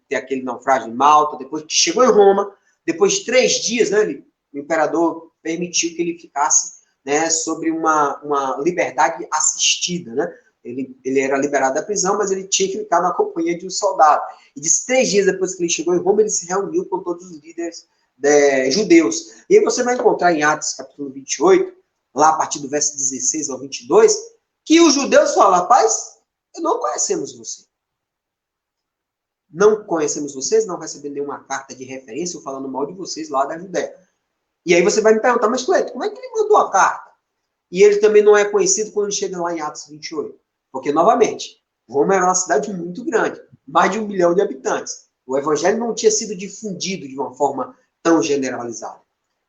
ter aquele naufrágio em Malta, depois que chegou em Roma, depois de 3 dias, né, o imperador permitiu que ele ficasse, né, sobre uma liberdade assistida, né? Ele era liberado da prisão, mas ele tinha que ficar na companhia de um soldado. E disse 3 dias depois que ele chegou em Roma, ele se reuniu com todos os líderes judeus. E aí você vai encontrar em Atos capítulo 28, lá a partir do verso 16 ao 22, que os judeus falam, rapaz, não conhecemos você. Não conhecemos vocês, não recebemos nenhuma carta de referência falando mal de vocês lá da Judéia. E aí você vai me perguntar, mas Cleito, como é que ele mandou a carta? E ele também não é conhecido quando chega lá em Atos 28. Porque, novamente, Roma era uma cidade muito grande, mais de 1 milhão de habitantes. O evangelho não tinha sido difundido de uma forma tão generalizada.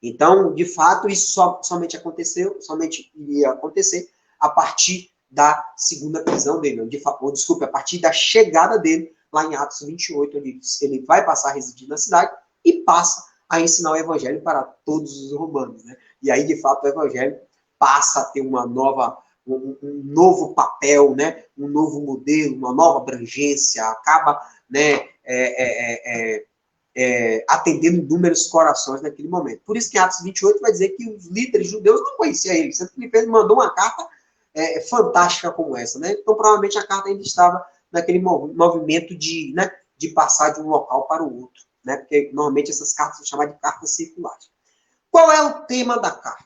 Então, de fato, isso somente iria acontecer a partir da segunda prisão dele, a partir da chegada dele lá em Atos 28, onde ele vai passar a residir na cidade e passa a ensinar o evangelho para todos os romanos, né? E aí, de fato, o evangelho passa a ter um novo papel, né? Um novo modelo, uma nova abrangência, acaba, né, atendendo inúmeros corações naquele momento. Por isso que em Atos 28 vai dizer que os líderes judeus não conheciam ele, sendo que ele mandou uma carta fantástica como essa, né? Então, provavelmente, a carta ainda estava naquele movimento de passar de um local para o outro, né? Porque, normalmente, essas cartas são chamadas de cartas circulares. Qual é o tema da carta?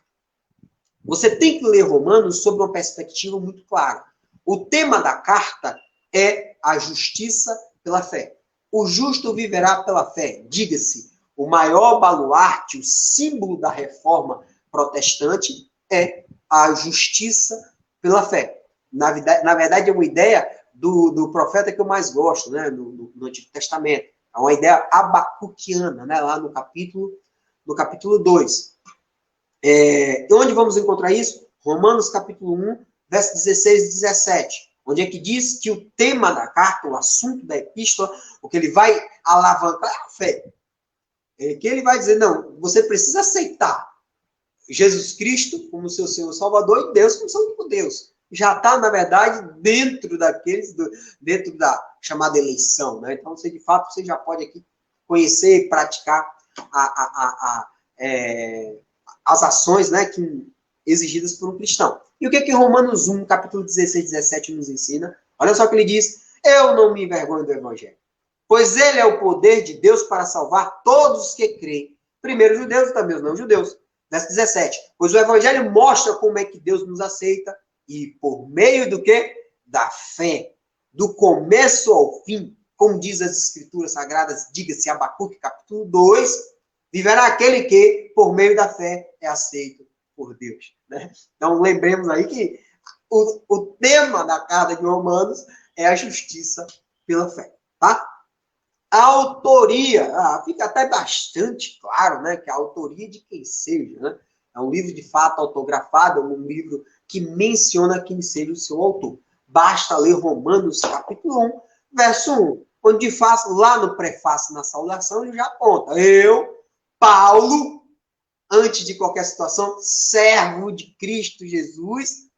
Você tem que ler Romanos sob uma perspectiva muito clara. O tema da carta é a justiça pela fé. O justo viverá pela fé. Diga-se, o maior baluarte, o símbolo da reforma protestante é a justiça pela fé. Na verdade, é uma ideia do profeta que eu mais gosto, né, no Antigo Testamento. É uma ideia abacuquiana, né, lá no capítulo 2. Onde vamos encontrar isso? Romanos capítulo 1, verso 16 e 17. Onde é que diz que o tema da carta, o assunto da epístola, o que ele vai alavancar é a fé. Que ele vai dizer, não, você precisa aceitar Jesus Cristo como seu Senhor Salvador e Deus como seu único Deus. Já está, na verdade, dentro da chamada eleição, né? Então, você, de fato, você já pode aqui conhecer e praticar as ações, né, exigidas por um cristão. E o que Romanos 1, capítulo 16, 17 nos ensina? Olha só o que ele diz. Eu não me envergonho do evangelho, pois ele é o poder de Deus para salvar todos os que creem. Primeiro judeus e também os não judeus. Verso 17. Pois o evangelho mostra como é que Deus nos aceita e por meio do quê? Da fé. Do começo ao fim. Como diz as escrituras sagradas, diga-se Abacuque, capítulo 2, viverá aquele que, por meio da fé, é aceito por Deus. Né? Então, lembremos aí que o tema da carta de Romanos é a justiça pela fé. Tá? A autoria, fica até bastante claro, né, que a autoria de quem seja. Né? É um livro, de fato, autografado, é um livro que menciona quem seja o seu autor. Basta ler Romanos, capítulo 1, verso 1, onde, de fato, lá no prefácio, na saudação, ele já aponta. Eu, Paulo, antes de qualquer situação, servo de Cristo Jesus,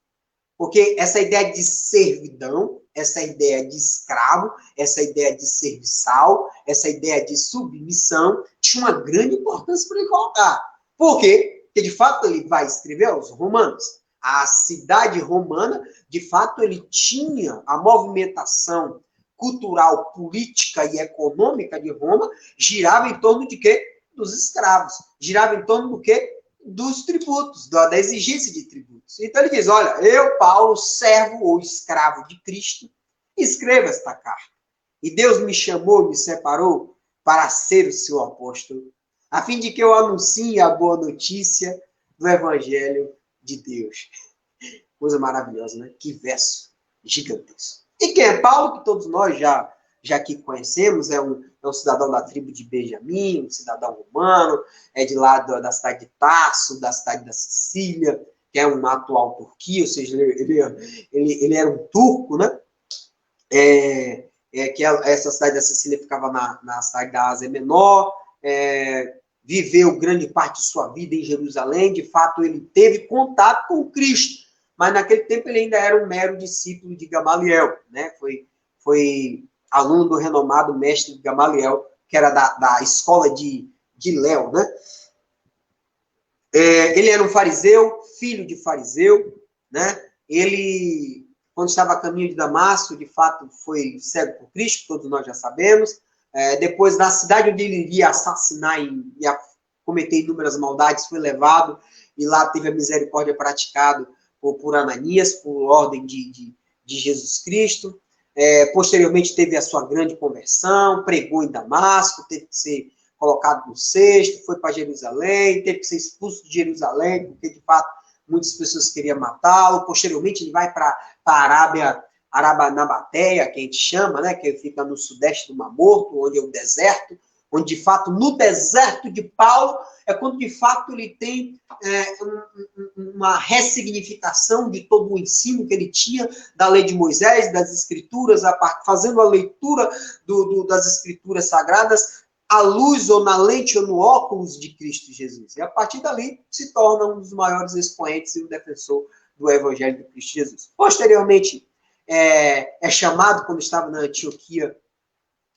porque essa ideia de servidão, essa ideia de escravo, essa ideia de serviçal, essa ideia de submissão, tinha uma grande importância para ele colocar. Por quê? Porque, de fato, ele vai escrever aos romanos. A cidade romana, de fato, ele tinha a movimentação cultural, política e econômica de Roma, girava em torno de quê? Dos escravos. Girava em torno do quê? Dos tributos, da exigência de tributos. Então ele diz, olha, eu, Paulo, servo ou escravo de Cristo, escrevo esta carta. E Deus me chamou, me separou para ser o seu apóstolo, a fim de que eu anuncie a boa notícia do Evangelho de Deus. Coisa maravilhosa, né? Que verso gigantesco. E quem é Paulo, que todos nós já aqui conhecemos, é um cidadão da tribo de Benjamim, um cidadão romano, é de lá da cidade de Tarso, da cidade da Sicília, que é uma atual Turquia, ou seja, ele era um turco, né? Essa cidade da Sicília ficava na cidade da Ásia Menor, viveu grande parte de sua vida em Jerusalém, de fato ele teve contato com Cristo, mas naquele tempo ele ainda era um mero discípulo de Gamaliel, né? Foi aluno do renomado mestre Gamaliel, que era da escola de Léo, né? Ele era um fariseu, filho de fariseu, né? Ele, quando estava a caminho de Damasco, de fato foi cego por Cristo, todos nós já sabemos. Depois, na cidade onde ele iria assassinar e cometer inúmeras maldades, foi levado e lá teve a misericórdia praticada por Ananias, por ordem de Jesus Cristo. Posteriormente teve a sua grande conversão, pregou em Damasco, teve que ser colocado no cesto, foi para Jerusalém, teve que ser expulso de Jerusalém, porque de fato muitas pessoas queriam matá-lo. Posteriormente ele vai para a Arábia, Arabanabateia, que a gente chama, né, que fica no sudeste do Mar Morto, onde é o deserto, onde de fato no deserto de Paulo é quando de fato ele tem uma ressignificação de todo o ensino que ele tinha da lei de Moisés, das escrituras, fazendo a leitura das escrituras sagradas à luz ou na lente ou no óculos de Cristo Jesus. E a partir dali se torna um dos maiores expoentes e um defensor do Evangelho de Cristo Jesus. Posteriormente, é chamado, quando estava na Antioquia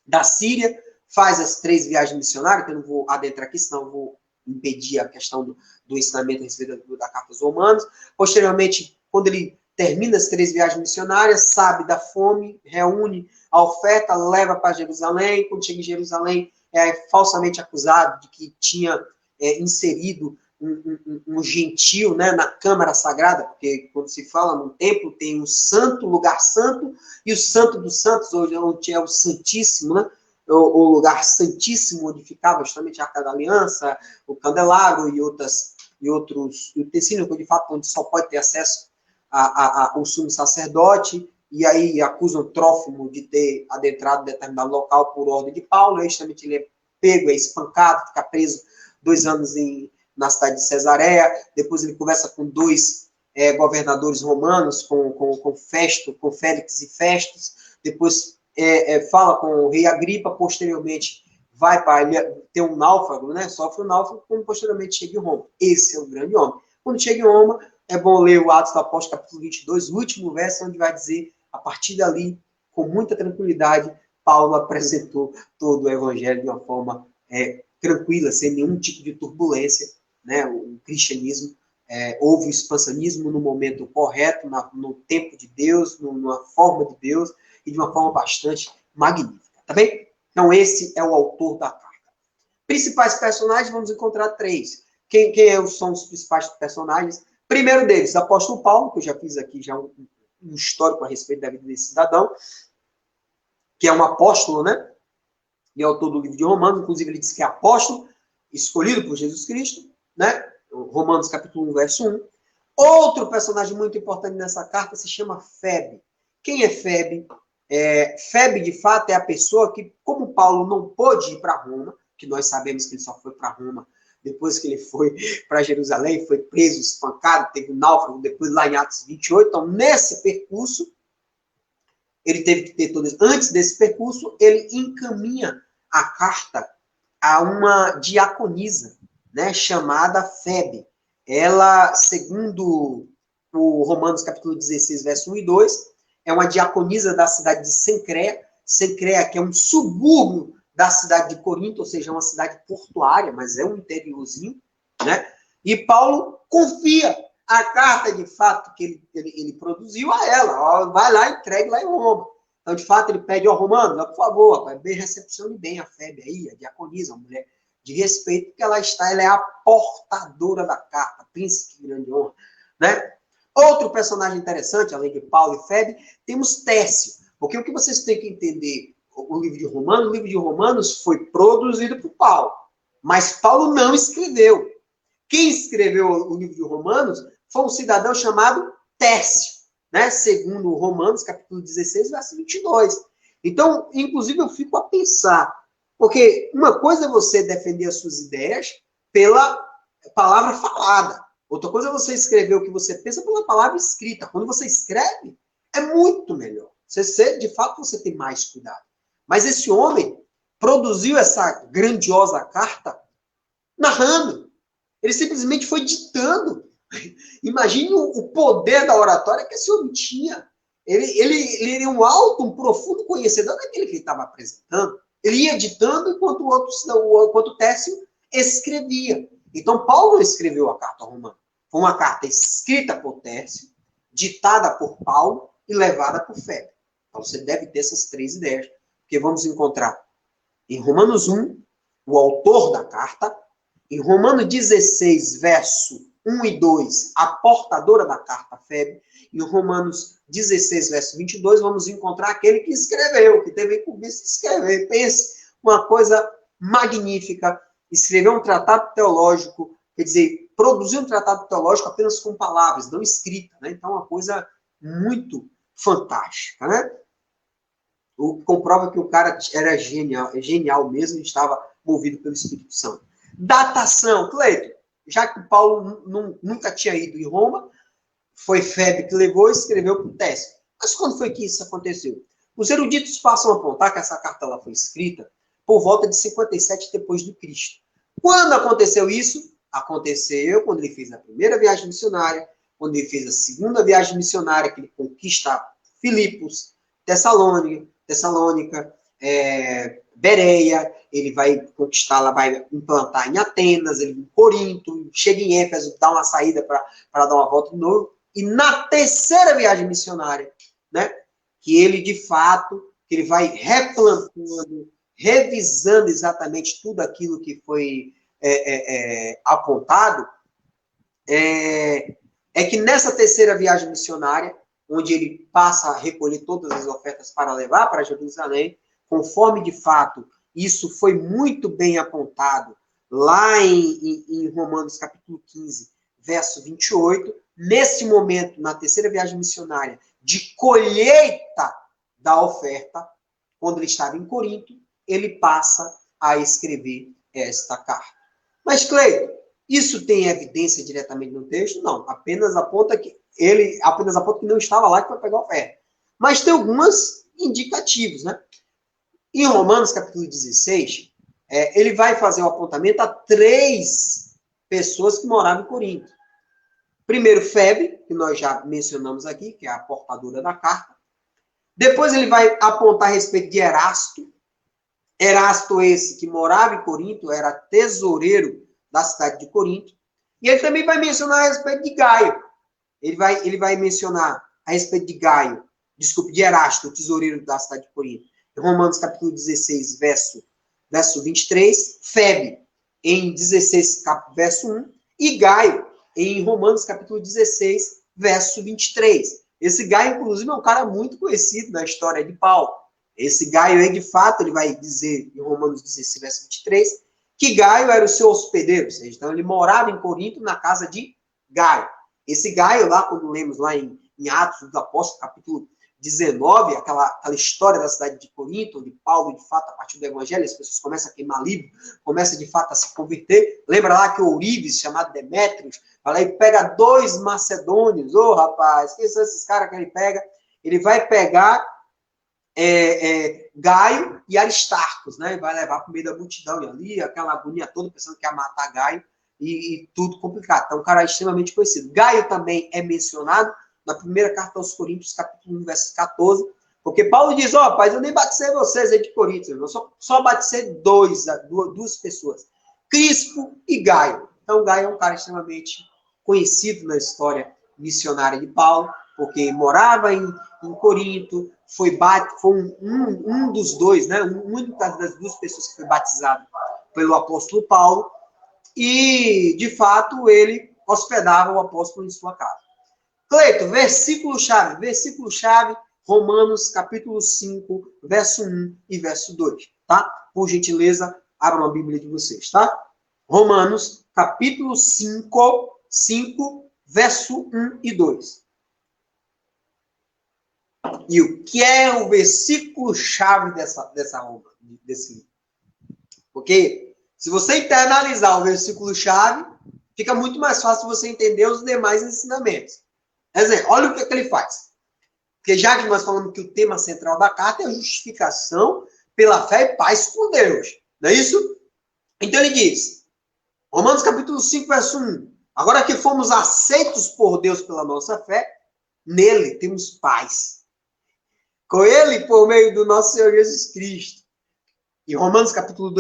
da Síria, faz as 3 viagens missionárias, que eu não vou adentrar aqui, senão eu vou impedir a questão do ensinamento a respeito da carta aos Romanos. Posteriormente, quando ele termina as 3 viagens missionárias, sabe da fome, reúne a oferta, leva para Jerusalém. Quando chega em Jerusalém, é falsamente acusado de que tinha inserido um gentil, né, na Câmara Sagrada, porque quando se fala no templo, tem o santo, lugar santo, e o santo dos santos, onde é o Santíssimo, né, o lugar santíssimo, onde ficava justamente a Arca da Aliança, o candelabro e outros utensílios, de fato, onde só pode ter acesso ao sumo sacerdote, e aí acusam Trófimo de ter adentrado determinado local por ordem de Paulo, aí justamente ele é pego, é espancado, fica preso 2 anos na cidade de Cesareia. Depois ele conversa com 2 governadores romanos, com Festo, com Félix e Festus. Depois fala com o rei Agripa. Posteriormente vai para ter um náufrago, né? Sofre um náufrago, quando posteriormente chega em Roma. Esse é o grande homem. Quando chega em Roma, é bom ler o Atos do Apóstolo, capítulo 22, o último verso, onde vai dizer, a partir dali, com muita tranquilidade, Paulo apresentou todo o evangelho de uma forma tranquila, sem nenhum tipo de turbulência, né? O cristianismo, houve o expansionismo no momento correto, no tempo de Deus, numa forma de Deus, e de uma forma bastante magnífica, tá bem? Então, esse é o autor da carta. Principais personagens, vamos encontrar 3. Quem são os principais personagens? Primeiro deles, apóstolo Paulo, que eu já fiz aqui já um histórico a respeito da vida desse cidadão, que é um apóstolo, né? E é autor do livro de Romanos, inclusive ele diz que é apóstolo, escolhido por Jesus Cristo, né? Romanos capítulo 1, verso 1. Outro personagem muito importante nessa carta se chama Febe. Quem é Febe? Febe, de fato, é a pessoa que, como Paulo não pôde ir para Roma, que nós sabemos que ele só foi para Roma depois que ele foi para Jerusalém, foi preso, espancado, teve um náufrago, depois lá em Atos 28. Então, nesse percurso, ele teve que ter todo isso. Antes desse percurso, ele encaminha a carta a uma diaconisa, né, chamada Febe. Ela, segundo o Romanos capítulo 16, verso 1 e 2, é uma diaconisa da cidade de Cencreia. Cencreia, que é um subúrbio da cidade de Corinto, ou seja, uma cidade portuária, mas é um interiorzinho, né? E Paulo confia a carta, de fato, que ele produziu a ela. Ó, vai lá e entregue lá em Roma. Então, de fato, ele pede ao Romano, por favor, bem recepcione bem a Febe aí, a diaconisa, uma mulher de respeito, porque ela é a portadora da carta. Pense que grande honra, né? Outro personagem interessante, além de Paulo e Febe, temos Tércio. Porque o que vocês têm que entender, o livro de Romanos foi produzido por Paulo, mas Paulo não escreveu. Quem escreveu o livro de Romanos foi um cidadão chamado Tércio, né? Segundo Romanos, capítulo 16, verso 22. Então, inclusive, eu fico a pensar, porque uma coisa é você defender as suas ideias pela palavra falada, outra coisa é você escrever o que você pensa pela palavra escrita. Quando você escreve, é muito melhor. De fato, você tem mais cuidado. Mas esse homem produziu essa grandiosa carta narrando. Ele simplesmente foi ditando. Imagine o poder da oratória que esse homem tinha. Ele era um profundo conhecedor daquele que ele estava apresentando. Ele ia ditando enquanto o Tércio escrevia. Então, Paulo escreveu a carta romana. Foi uma carta escrita por Tércio, ditada por Paulo e levada por Febe. Então, você deve ter essas 3 ideias. Porque vamos encontrar em Romanos 1, o autor da carta, Em Romanos 16, verso 1 e 2, a portadora da carta Febe. Em Romanos 16, verso 22, vamos encontrar aquele que escreveu, que teve incumbido de escrever. Pense, uma coisa magnífica. Escreveu um tratado teológico, quer dizer, produziu um tratado teológico apenas com palavras, não escrita, né? Então, uma coisa muito fantástica, né? Comprova que o cara era genial mesmo, estava movido pelo Espírito Santo. Datação, Cleiton, já que Paulo nunca tinha ido em Roma, foi Febe que levou e escreveu para o Técio. Mas quando foi que isso aconteceu? Os eruditos passam a apontar que essa carta ela foi escrita por volta de 57 depois de Cristo. Quando aconteceu isso? Aconteceu quando ele fez a primeira viagem missionária, quando ele fez a segunda viagem missionária, que ele conquista Filipos, Tessalônica, Bereia, ele vai conquistar, ela vai implantar em Atenas, ele em Corinto, chega em Éfeso, dá uma saída para dar uma volta de novo. E na terceira viagem missionária, né, que ele, de fato, que ele vai replantando, revisando exatamente tudo aquilo que foi apontado, é que nessa terceira viagem missionária, onde ele passa a recolher todas as ofertas para levar para Jerusalém, conforme, de fato, isso foi muito bem apontado lá em Romanos capítulo 15, verso 28, nesse momento, na terceira viagem missionária, de colheita da oferta, quando ele estava em Corinto, ele passa a escrever esta carta. Mas, Cleiton, isso tem evidência diretamente no texto? Não, apenas aponta que não estava lá para pegar a oferta. Mas tem alguns indicativos, né? Em Romanos, capítulo 16, ele vai fazer o apontamento a 3 pessoas que moravam em Corinto. Primeiro, Febe, que nós já mencionamos aqui, que é a portadora da carta. Depois ele vai apontar a respeito de Erasto. Erasto esse que morava em Corinto, era tesoureiro da cidade de Corinto. E ele também vai mencionar a respeito de Gaio. Ele vai mencionar a respeito de Gaio, de Erasto, o tesoureiro da cidade de Corinto. Em Romanos capítulo 16, verso 23, Febe, em 16, verso 1, e Gaio, em Romanos capítulo 16, verso 23. Esse Gaio, inclusive, é um cara muito conhecido na história de Paulo. Esse Gaio aí, de fato, ele vai dizer em Romanos 16, verso 23, que Gaio era o seu hospedeiro, ou seja, então ele morava em Corinto na casa de Gaio. Esse Gaio, lá, quando lemos lá em Atos dos Apóstolos, capítulo 19, aquela história da cidade de Corinto, onde Paulo, de fato, a partir do evangelho, as pessoas começam a queimar livro, começam, de fato, a se converter. Lembra lá que o Ourives, chamado Demétrios, vai lá e pega 2 macedônios. Ô, rapaz, quem são esses caras que ele pega? Ele vai pegar Gaio e Aristarcos, né? E vai levar para o meio da multidão. E ali, aquela agonia toda, pensando que ia matar Gaio, e tudo complicado. Então, um cara extremamente conhecido. Gaio também é mencionado na primeira carta aos Coríntios, capítulo 1, verso 14, porque Paulo diz, rapaz, eu nem batizei vocês aí de Coríntios, eu só batizei 2 pessoas, Crispo e Gaio. Então, Gaio é um cara extremamente conhecido na história missionária de Paulo, porque morava em Corinto, foi um dos 2, né, uma das 2 pessoas que foi batizado pelo apóstolo Paulo, e, de fato, ele hospedava o apóstolo em sua casa. Cleiton, versículo-chave, Romanos, capítulo 5, verso 1 e verso 2, tá? Por gentileza, abram a Bíblia de vocês, tá? Romanos, capítulo 5, verso 1 e 2. E o que é o versículo-chave desse livro? Porque se você internalizar o versículo-chave, fica muito mais fácil você entender os demais ensinamentos. Quer dizer, olha o que ele faz. Porque já que nós falamos que o tema central da carta é a justificação pela fé e paz com Deus. Não é isso? Então ele diz, Romanos capítulo 5, verso 1. Agora que fomos aceitos por Deus pela nossa fé, nele temos paz. Com ele, por meio do nosso Senhor Jesus Cristo. E Romanos capítulo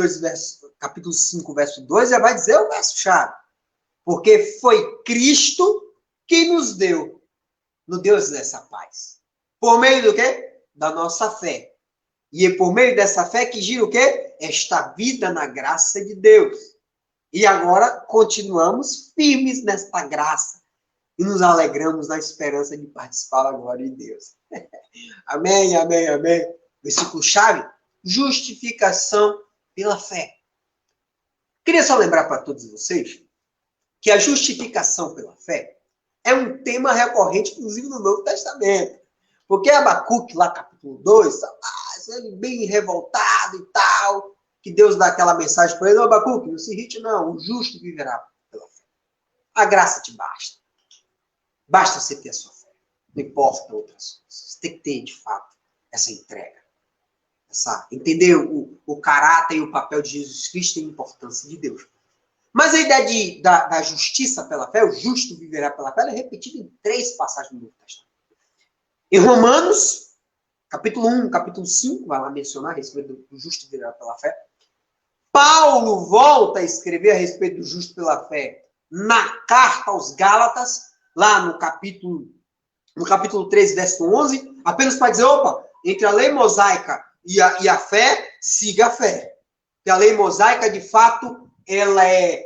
5, verso 2, já vai dizer o verso-chave. Porque foi Cristo que nos deu essa paz. Por meio do quê? Da nossa fé. E é por meio dessa fé que gira o quê? Esta vida na graça de Deus. E agora continuamos firmes nesta graça e nos alegramos na esperança de participar da glória de Deus. Amém, amém, amém. Versículo-chave, justificação pela fé. Queria só lembrar para todos vocês que a justificação pela fé é um tema recorrente, inclusive, no Novo Testamento. Porque Abacuque, lá capítulo 2, ele bem revoltado e tal, que Deus dá aquela mensagem para ele: Abacuque, não se irrite não, o justo viverá pela fé. A graça te basta. Basta você ter a sua fé. Não importa outras coisas. Você tem que ter, de fato, essa entrega. Entender o caráter e o papel de Jesus Cristo e a importância de Deus. Mas a ideia da justiça pela fé, o justo viverá pela fé, ela é repetida em 3 passagens do Novo Testamento. Em Romanos, capítulo 1, capítulo 5, vai lá mencionar a respeito do justo viverá pela fé. Paulo volta a escrever a respeito do justo pela fé na carta aos Gálatas, lá no capítulo 13, verso 11, apenas para dizer, opa, entre a lei mosaica e a fé, siga a fé. Porque a lei mosaica, de fato, ela é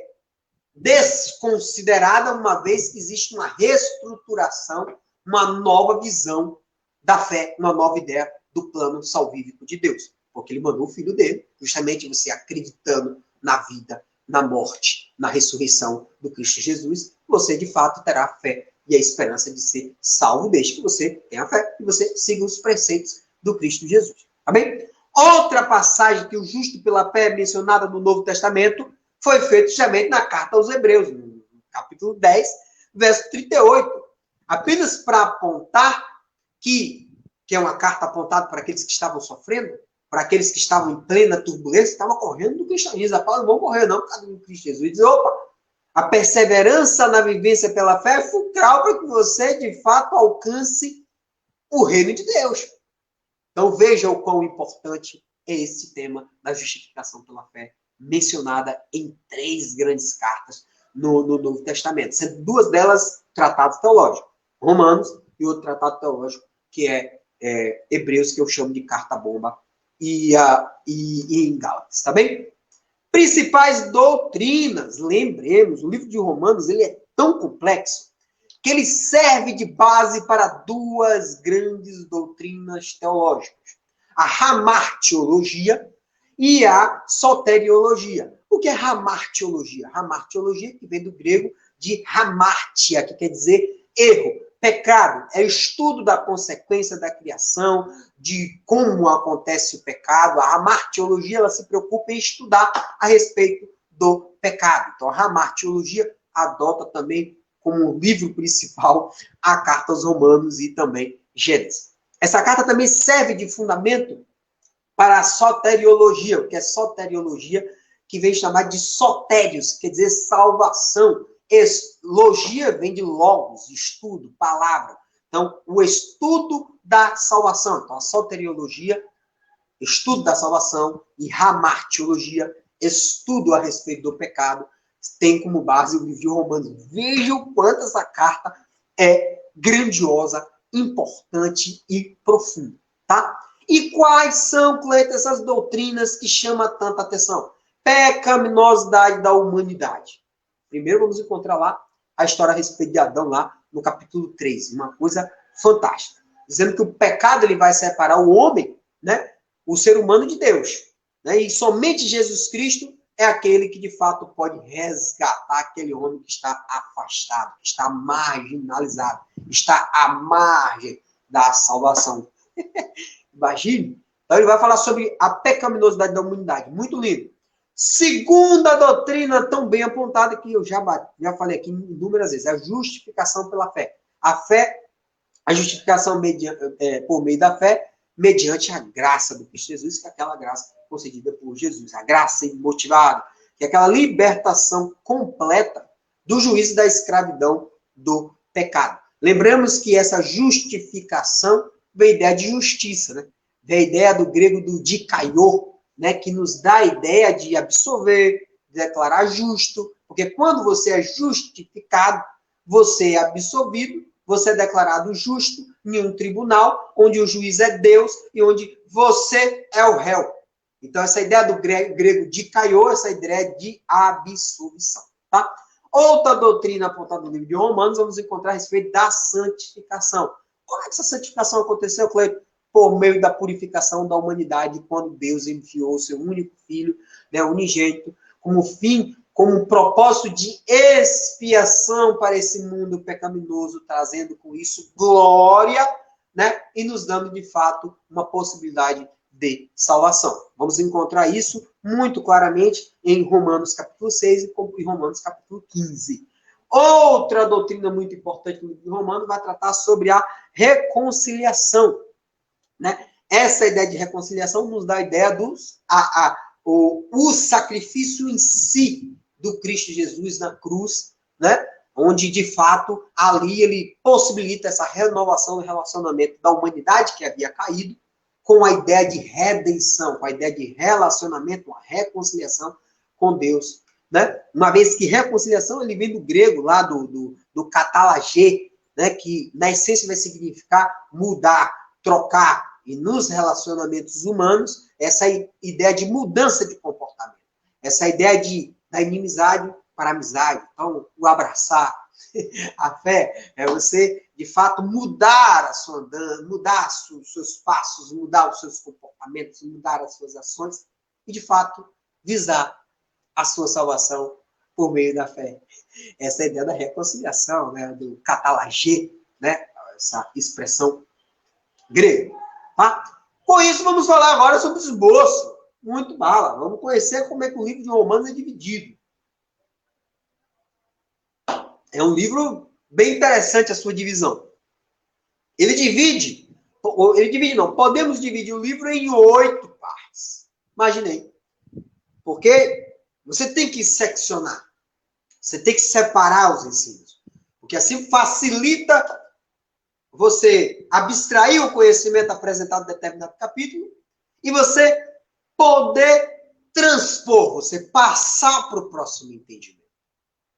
desconsiderada, uma vez que existe uma reestruturação, uma nova visão da fé, uma nova ideia do plano salvífico de Deus. Porque ele mandou o filho dele, justamente você acreditando na vida, na morte, na ressurreição do Cristo Jesus, você de fato terá a fé e a esperança de ser salvo, desde que você tenha fé e você siga os preceitos do Cristo Jesus. Amém? Outra passagem que o justo pela fé é mencionada no Novo Testamento foi feita justamente na carta aos Hebreus, no capítulo 10, verso 38. Apenas para apontar que é uma carta apontada para aqueles que estavam sofrendo, para aqueles que estavam em plena turbulência, estavam correndo do cristianismo. A Paulo não vão morrer não por causa do Cristo Jesus. E diz, opa, a perseverança na vivência pela fé é fulcral para que você, de fato, alcance o reino de Deus. Então, veja o quão importante é esse tema da justificação pela fé, mencionada em 3 grandes cartas no Novo Testamento, sendo 2 delas tratados teológicos, Romanos e outro tratado teológico, que é Hebreus, que eu chamo de carta-bomba, e em Gálatas, tá bem? Principais doutrinas, lembremos, o livro de Romanos ele é tão complexo que ele serve de base para 2 grandes doutrinas teológicas. A hamartiologia e a soteriologia. O que é hamartiologia? Hamartiologia, que vem do grego de hamartia, que quer dizer erro, pecado. É o estudo da consequência da criação, de como acontece o pecado. A hamartiologia ela se preocupa em estudar a respeito do pecado. Então, a hamartiologia adota também como livro principal a carta aos Romanos e também Gênesis. Essa carta também serve de fundamento para a soteriologia, o que é soteriologia, que vem chamar de sotérios, quer dizer salvação. Logia vem de logos, estudo, palavra. Então, o estudo da salvação. Então, a soteriologia, estudo da salvação, e hamartiologia, estudo a respeito do pecado, tem como base o livro de Romanos. Veja o quanto essa carta é grandiosa, importante e profunda, tá? E quais são, Cleiton, essas doutrinas que chamam tanta atenção? Pecaminosidade da humanidade. Primeiro vamos encontrar lá a história a respeito de Adão, lá no capítulo 3. Uma coisa fantástica. Dizendo que o pecado ele vai separar o homem, né, o ser humano de Deus. Né, e somente Jesus Cristo é aquele que, de fato, pode resgatar aquele homem que está afastado, que está marginalizado, está à margem da salvação. Imagine. Então, ele vai falar sobre a pecaminosidade da humanidade. Muito lindo. Segunda doutrina tão bem apontada que eu já falei aqui inúmeras vezes, a justificação pela fé. A fé, a justificação por meio da fé, mediante a graça do Cristo Jesus, que é aquela graça concedida por Jesus, a graça imotivada, que é aquela libertação completa do juízo da escravidão do pecado. Lembramos que essa justificação vem a ideia de justiça, né? Vem a ideia do grego do dikaiô, né, que nos dá a ideia de absolver, de declarar justo, porque quando você é justificado, você é absolvido, você é declarado justo em um tribunal, onde o juiz é Deus e onde você é o réu. Então, essa ideia do grego dikaiô, essa ideia de absolvição, tá? Outra doutrina apontada no livro de Romanos, vamos encontrar a respeito da santificação. Como é que essa santificação aconteceu, Cleito? Por meio da purificação da humanidade, quando Deus enviou o seu único filho, né, unigênito, como fim, como um propósito de expiação para esse mundo pecaminoso, trazendo com isso glória, né, e nos dando, de fato, uma possibilidade de salvação. Vamos encontrar isso muito claramente em Romanos capítulo 6 e em Romanos capítulo 15. Outra doutrina muito importante no livro de Romanos vai tratar sobre a reconciliação, né? Essa ideia de reconciliação nos dá a ideia o sacrifício em si do Cristo Jesus na cruz, né? Onde, de fato, ali ele possibilita essa renovação do relacionamento da humanidade que havia caído, com a ideia de redenção, com a ideia de relacionamento, uma reconciliação com Deus, né? Uma vez que reconciliação, ele vem do grego, lá do katalagê, né? Que na essência vai significar mudar, trocar, e nos relacionamentos humanos, essa ideia de mudança de comportamento, essa ideia da inimizade para a amizade. Então, o abraçar, a fé é você, de fato, mudar a sua andança, mudar os seus passos, mudar os seus comportamentos, mudar as suas ações e, de fato, visar a sua salvação por meio da fé. Essa é a ideia da reconciliação, né, do katalagê, né, essa expressão grega. Tá? Com isso, vamos falar agora sobre o esboço. Muito bala. Vamos conhecer como é que o livro de Romanos é dividido. É um livro bem interessante a sua divisão. Podemos dividir o livro em 8 partes. Imaginei. Porque você tem que seccionar. Você tem que separar os ensinos. Porque assim facilita você abstrair o conhecimento apresentado em determinado capítulo e você poder transpor, você passar para o próximo entendimento.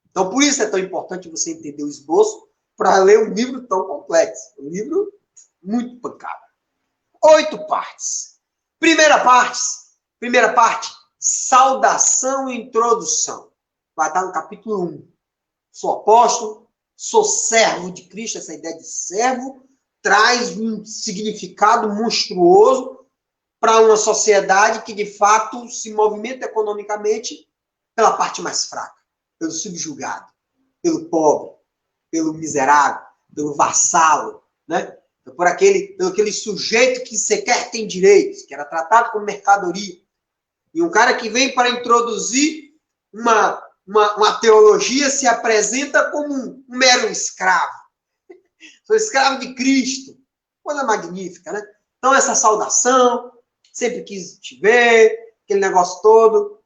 Então, por isso é tão importante você entender o esboço para ler um livro tão complexo. Um livro muito pancado. 8 partes. Primeira parte, saudação e introdução. Vai estar no capítulo 1. Sou apóstolo, sou servo de Cristo. Essa ideia de servo traz um significado monstruoso para uma sociedade que, de fato, se movimenta economicamente pela parte mais fraca, pelo subjugado, pelo pobre, pelo miserável, pelo vassalo, né? Pelo aquele sujeito que sequer tem direitos, que era tratado como mercadoria. E um cara que vem para introduzir uma teologia se apresenta como um mero escravo. Sou escravo de Cristo. Coisa magnífica, né? Então, essa saudação, sempre quis te ver, aquele negócio todo.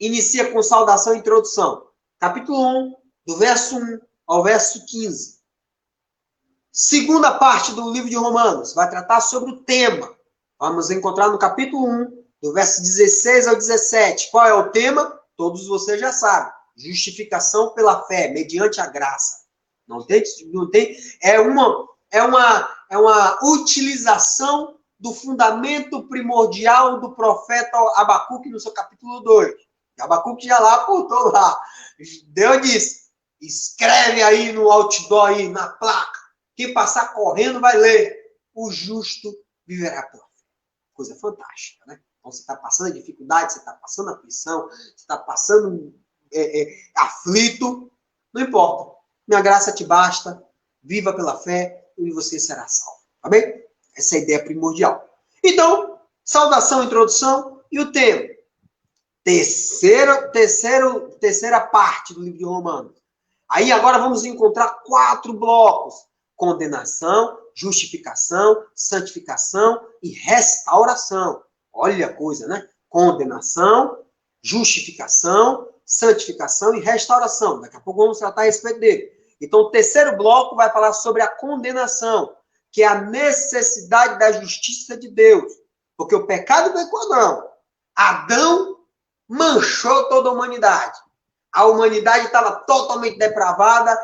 Inicia com saudação e introdução. Capítulo 1, do verso 1 ao verso 15. Segunda parte do livro de Romanos, vai tratar sobre o tema. Vamos encontrar no capítulo 1, do verso 16 ao 17. Qual é o tema? Todos vocês já sabem. Justificação pela fé, mediante a graça. Não tem, é uma utilização do fundamento primordial do profeta Abacuque no seu capítulo 2. Abacuque já lá apontou lá. Deus disse, escreve aí no outdoor, aí, na placa. Quem passar correndo vai ler. O justo viverá por fé. Coisa fantástica, né? Então você está passando dificuldade, você está passando aflição, você está passando aflito. Não importa. Minha graça te basta. Viva pela fé e você será salvo. Tá bem? Essa é a ideia primordial. Então, saudação, introdução e o tema. Terceira parte do livro de Romanos. Aí agora vamos encontrar 4 blocos. Condenação, justificação, santificação e restauração. Olha a coisa, né? Condenação, justificação, santificação e restauração. Daqui a pouco vamos tratar a respeito dele. Então, o terceiro bloco vai falar sobre a condenação, que é a necessidade da justiça de Deus. Porque o pecado veio com Adão. Adão manchou toda a humanidade. A humanidade estava totalmente depravada,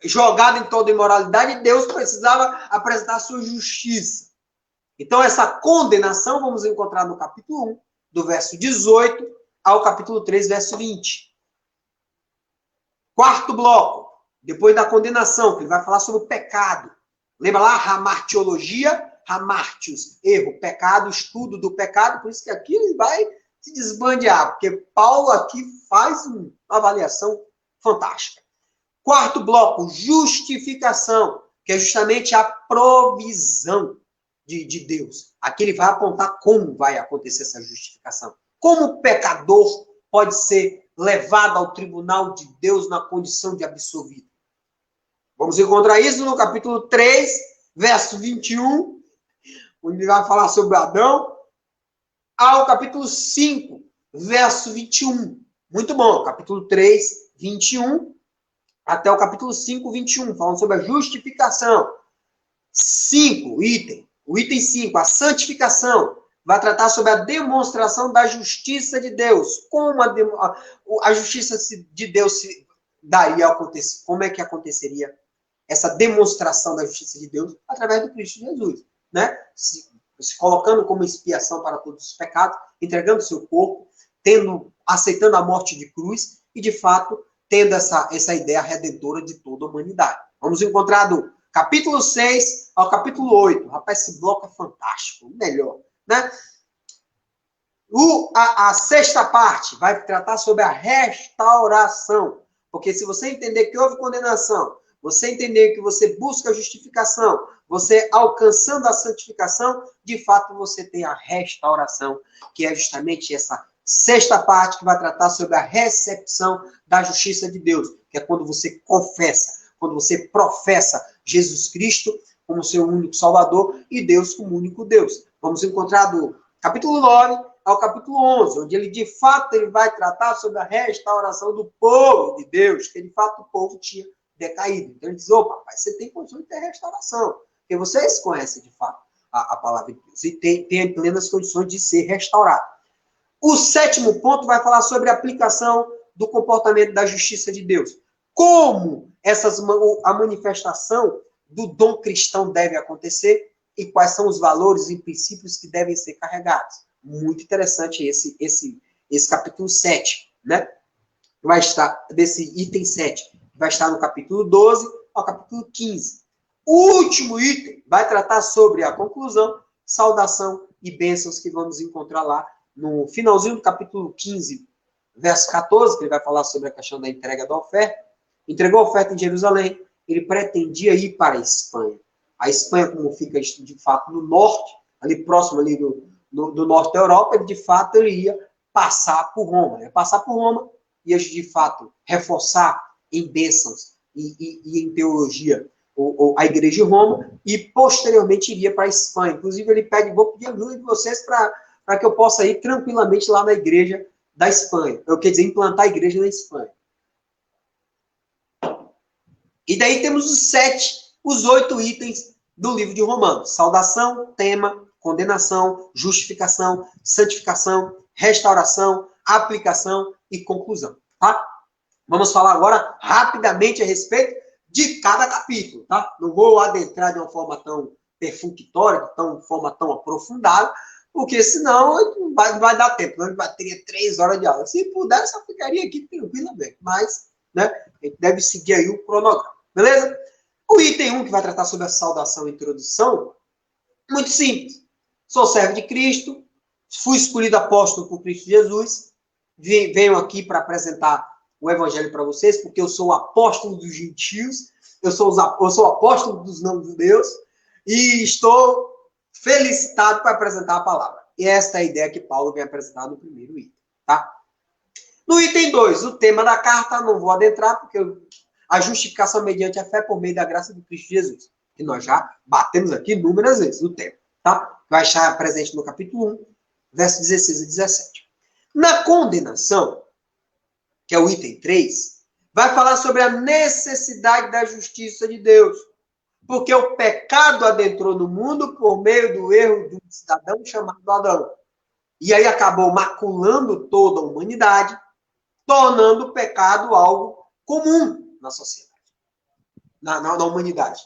jogada em toda imoralidade, e Deus precisava apresentar a sua justiça. Então, essa condenação vamos encontrar no capítulo 1, do verso 18 ao capítulo 3, verso 20. Quarto bloco, depois da condenação, que ele vai falar sobre o pecado. Lembra lá, hamartiologia, hamartios, erro, pecado, estudo do pecado, por isso que aqui ele vai se desbandear, porque Paulo aqui faz uma avaliação fantástica. Quarto bloco, justificação, que é justamente a provisão de Deus. Aqui ele vai apontar como vai acontecer essa justificação. Como o pecador pode ser levado ao tribunal de Deus na condição de absolvido. Vamos encontrar isso no capítulo 3, verso 21, onde ele vai falar sobre Adão, ao capítulo 5, verso 21. Muito bom, capítulo 3, 21, até o capítulo 5, 21, falando sobre a justificação. 5, item. O item 5, a santificação, vai tratar sobre a demonstração da justiça de Deus. Como a justiça de Deus se daria a acontecer? Como é que aconteceria essa demonstração da justiça de Deus? Através do Cristo Jesus, né? Se colocando como expiação para todos os pecados, entregando seu corpo, aceitando a morte de cruz e, de fato, tendo essa ideia redentora de toda a humanidade. Vamos encontrar do capítulo 6 ao capítulo 8. Rapaz, esse bloco é fantástico, o melhor, né? A sexta parte vai tratar sobre a restauração. Porque se você entender que houve condenação, você entender que você busca a justificação, você alcançando a santificação, de fato você tem a restauração, que é justamente essa sexta parte que vai tratar sobre a recepção da justiça de Deus, que é quando você confessa, quando você professa Jesus Cristo como seu único Salvador e Deus como único Deus. Vamos encontrar do capítulo 9 ao capítulo 11, onde ele, de fato, ele vai tratar sobre a restauração do povo de Deus, que, de fato, o povo tinha decaído. Então, ele diz, opa, pai, você tem condições de ter restauração, porque vocês conhecem, de fato, a palavra de Deus, e tem plenas condições de ser restaurado. O sétimo ponto vai falar sobre a aplicação do comportamento da justiça de Deus. Como a manifestação do dom cristão deve acontecer e quais são os valores e princípios que devem ser carregados. Muito interessante esse capítulo 7, né? Vai estar, desse item 7, vai estar no capítulo 12 ao capítulo 15. O último item vai tratar sobre a conclusão, saudação e bênçãos que vamos encontrar lá no finalzinho do capítulo 15, verso 14, que ele vai falar sobre a questão da entrega da oferta. Entregou a oferta em Jerusalém, ele pretendia ir para a Espanha. A Espanha, como fica de fato no norte, ali próximo ali do norte da Europa, ele de fato ele ia passar por Roma. Ia passar por Roma, ia de fato reforçar em bênçãos e em teologia a igreja de Roma, e posteriormente iria para a Espanha. Inclusive ele pede, vou pedir ajuda de vocês para que eu possa ir tranquilamente lá na igreja da Espanha. Eu quero dizer, implantar a igreja na Espanha. E daí temos os 8 itens do livro de Romanos. Saudação, tema, condenação, justificação, santificação, restauração, aplicação e conclusão. Tá? Vamos falar agora rapidamente a respeito de cada capítulo. Tá? Não vou adentrar de uma forma tão perfunctória, de forma tão aprofundada, porque senão não vai dar tempo. Não teria 3 horas de aula. Se pudesse, eu ficaria aqui tranquilamente. Mas, né, a gente deve seguir aí o cronograma. Beleza? O item 1, que vai tratar sobre a saudação e introdução, muito simples. Sou servo de Cristo, fui escolhido apóstolo por Cristo Jesus, venho aqui para apresentar o evangelho para vocês, porque eu sou o apóstolo dos gentios, eu sou o apóstolo dos não-judeus, e estou felicitado para apresentar a palavra. E esta é a ideia que Paulo vem apresentar no primeiro item. Tá? No item 2, o tema da carta, não vou adentrar, porque a justificação mediante a fé por meio da graça de Cristo Jesus. Que nós já batemos aqui inúmeras vezes o tema. Tá? Vai estar presente no capítulo 1, versos 16 e 17. Na condenação, que é o item 3, vai falar sobre a necessidade da justiça de Deus. Porque o pecado adentrou no mundo por meio do erro de um cidadão chamado Adão. E aí acabou maculando toda a humanidade, tornando o pecado algo comum na sociedade, na humanidade.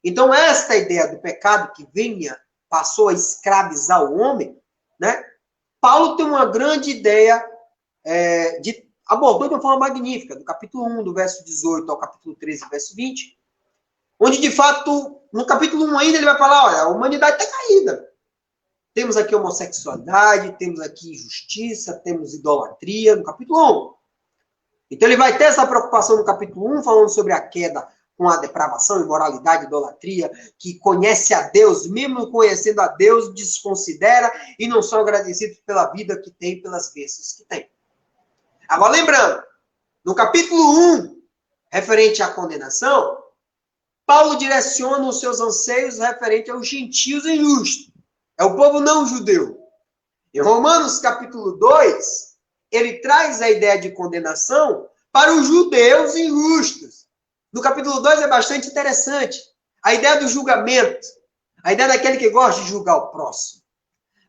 Então, esta ideia do pecado que vinha passou a escravizar o homem, né? Paulo tem uma grande ideia, abordou de uma forma magnífica, do capítulo 1, do verso 18 ao capítulo 13, verso 20, onde, de fato, no capítulo 1 ainda ele vai falar, olha, a humanidade está caída. Temos aqui homossexualidade, temos aqui injustiça, temos idolatria, no capítulo 1. Então ele vai ter essa preocupação no capítulo 1, falando sobre a queda com a depravação, imoralidade, idolatria, que conhece a Deus, mesmo conhecendo a Deus, desconsidera e não são agradecidos pela vida que tem, pelas bênçãos que tem. Agora, lembrando, no capítulo 1, referente à condenação, Paulo direciona os seus anseios referente aos gentios injustos. É o povo não judeu. Em Romanos capítulo 2, ele traz a ideia de condenação para os judeus injustos. No capítulo 2 é bastante interessante. A ideia do julgamento. A ideia daquele que gosta de julgar o próximo.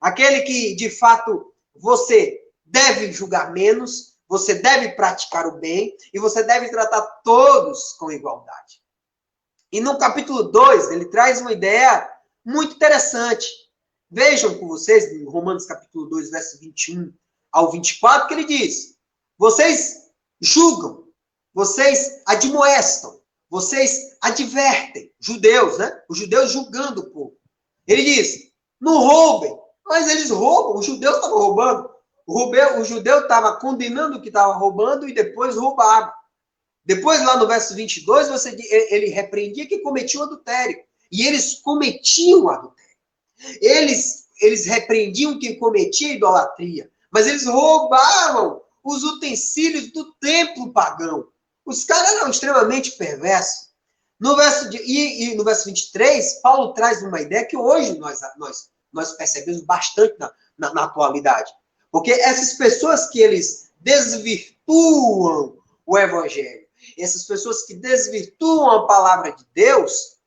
Aquele que, de fato, você deve julgar menos, você deve praticar o bem e você deve tratar todos com igualdade. E no capítulo 2, ele traz uma ideia muito interessante. Vejam com vocês, em Romanos capítulo 2, verso 21 ao 24, que ele diz: vocês julgam, vocês admoestam, vocês advertem. Judeus, né? Os judeus julgando o povo. Ele diz: não roubem. Mas eles roubam, os judeus estavam roubando. O judeu estava condenando o que estava roubando e depois roubava. Depois, lá no verso 22, ele repreendia que cometiam adultério. E eles cometiam adultério. Eles repreendiam quem cometia idolatria. Mas eles roubavam os utensílios do templo pagão. Os caras eram extremamente perversos. No verso 23, Paulo traz uma ideia que hoje nós percebemos bastante na atualidade. Porque essas pessoas que eles desvirtuam o evangelho, essas pessoas que desvirtuam a palavra de Deus,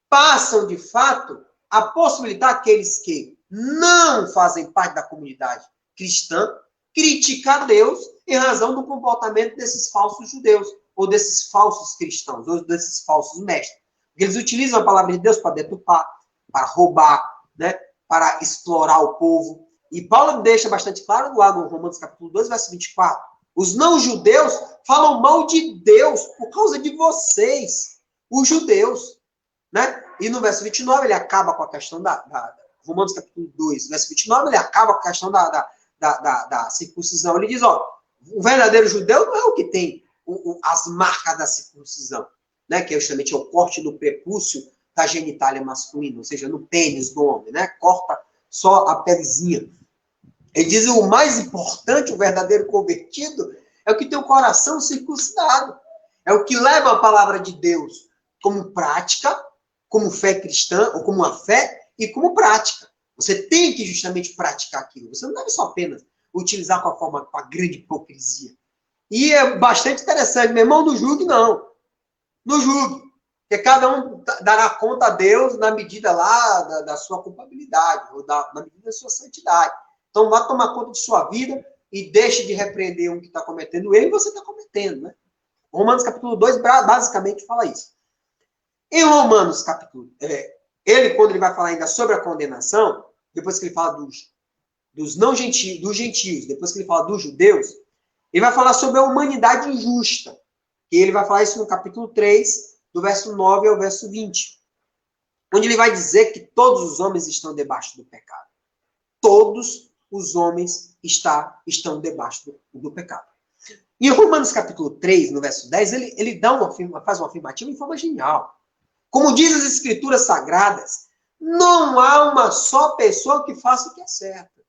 passam, de fato, a possibilitar aqueles que não fazem parte da comunidade cristã criticar Deus em razão do comportamento desses falsos judeus, ou desses falsos cristãos, ou desses falsos mestres. Porque eles utilizam a palavra de Deus para deturpar, para roubar, né, para explorar o povo. E Paulo deixa bastante claro lá no Romanos capítulo 2, verso 24. Os não-judeus falam mal de Deus por causa de vocês, os judeus. Né? E no verso 29 ele acaba com a questão Romanos capítulo 2, verso 29, ele acaba com a questão da circuncisão. Ele diz, ó, o verdadeiro judeu não é o que tem as marcas da circuncisão, né? Que é justamente o corte no prepúcio da genitália masculina, ou seja, no pênis do homem, né? Corta só a pelezinha. Ele diz, o mais importante, o verdadeiro convertido, é o que tem o coração circuncidado. É o que leva a palavra de Deus como prática, como fé cristã, ou como uma fé, e como prática. Você tem que justamente praticar aquilo. Você não deve só apenas utilizar com a grande hipocrisia. E é bastante interessante. Meu irmão, não julgue, não. Não julgue. Porque cada um dará conta a Deus na medida lá da sua culpabilidade, ou na medida da sua santidade. Então, vá tomar conta de sua vida e deixe de repreender um que está cometendo ele e você está cometendo, né? Romanos capítulo 2 basicamente fala isso. Em Romanos capítulo... quando ele vai falar ainda sobre a condenação, depois que ele fala dos não gentios, dos gentios, depois que ele fala dos judeus, ele vai falar sobre a humanidade injusta. E ele vai falar isso no capítulo 3, do verso 9 ao verso 20. Onde ele vai dizer que todos os homens estão debaixo do pecado. Todos os homens estão debaixo do pecado. Em Romanos capítulo 3, no verso 10, ele faz uma afirmativa em forma genial. Como diz as escrituras sagradas, não há uma só pessoa que faça o que é certo.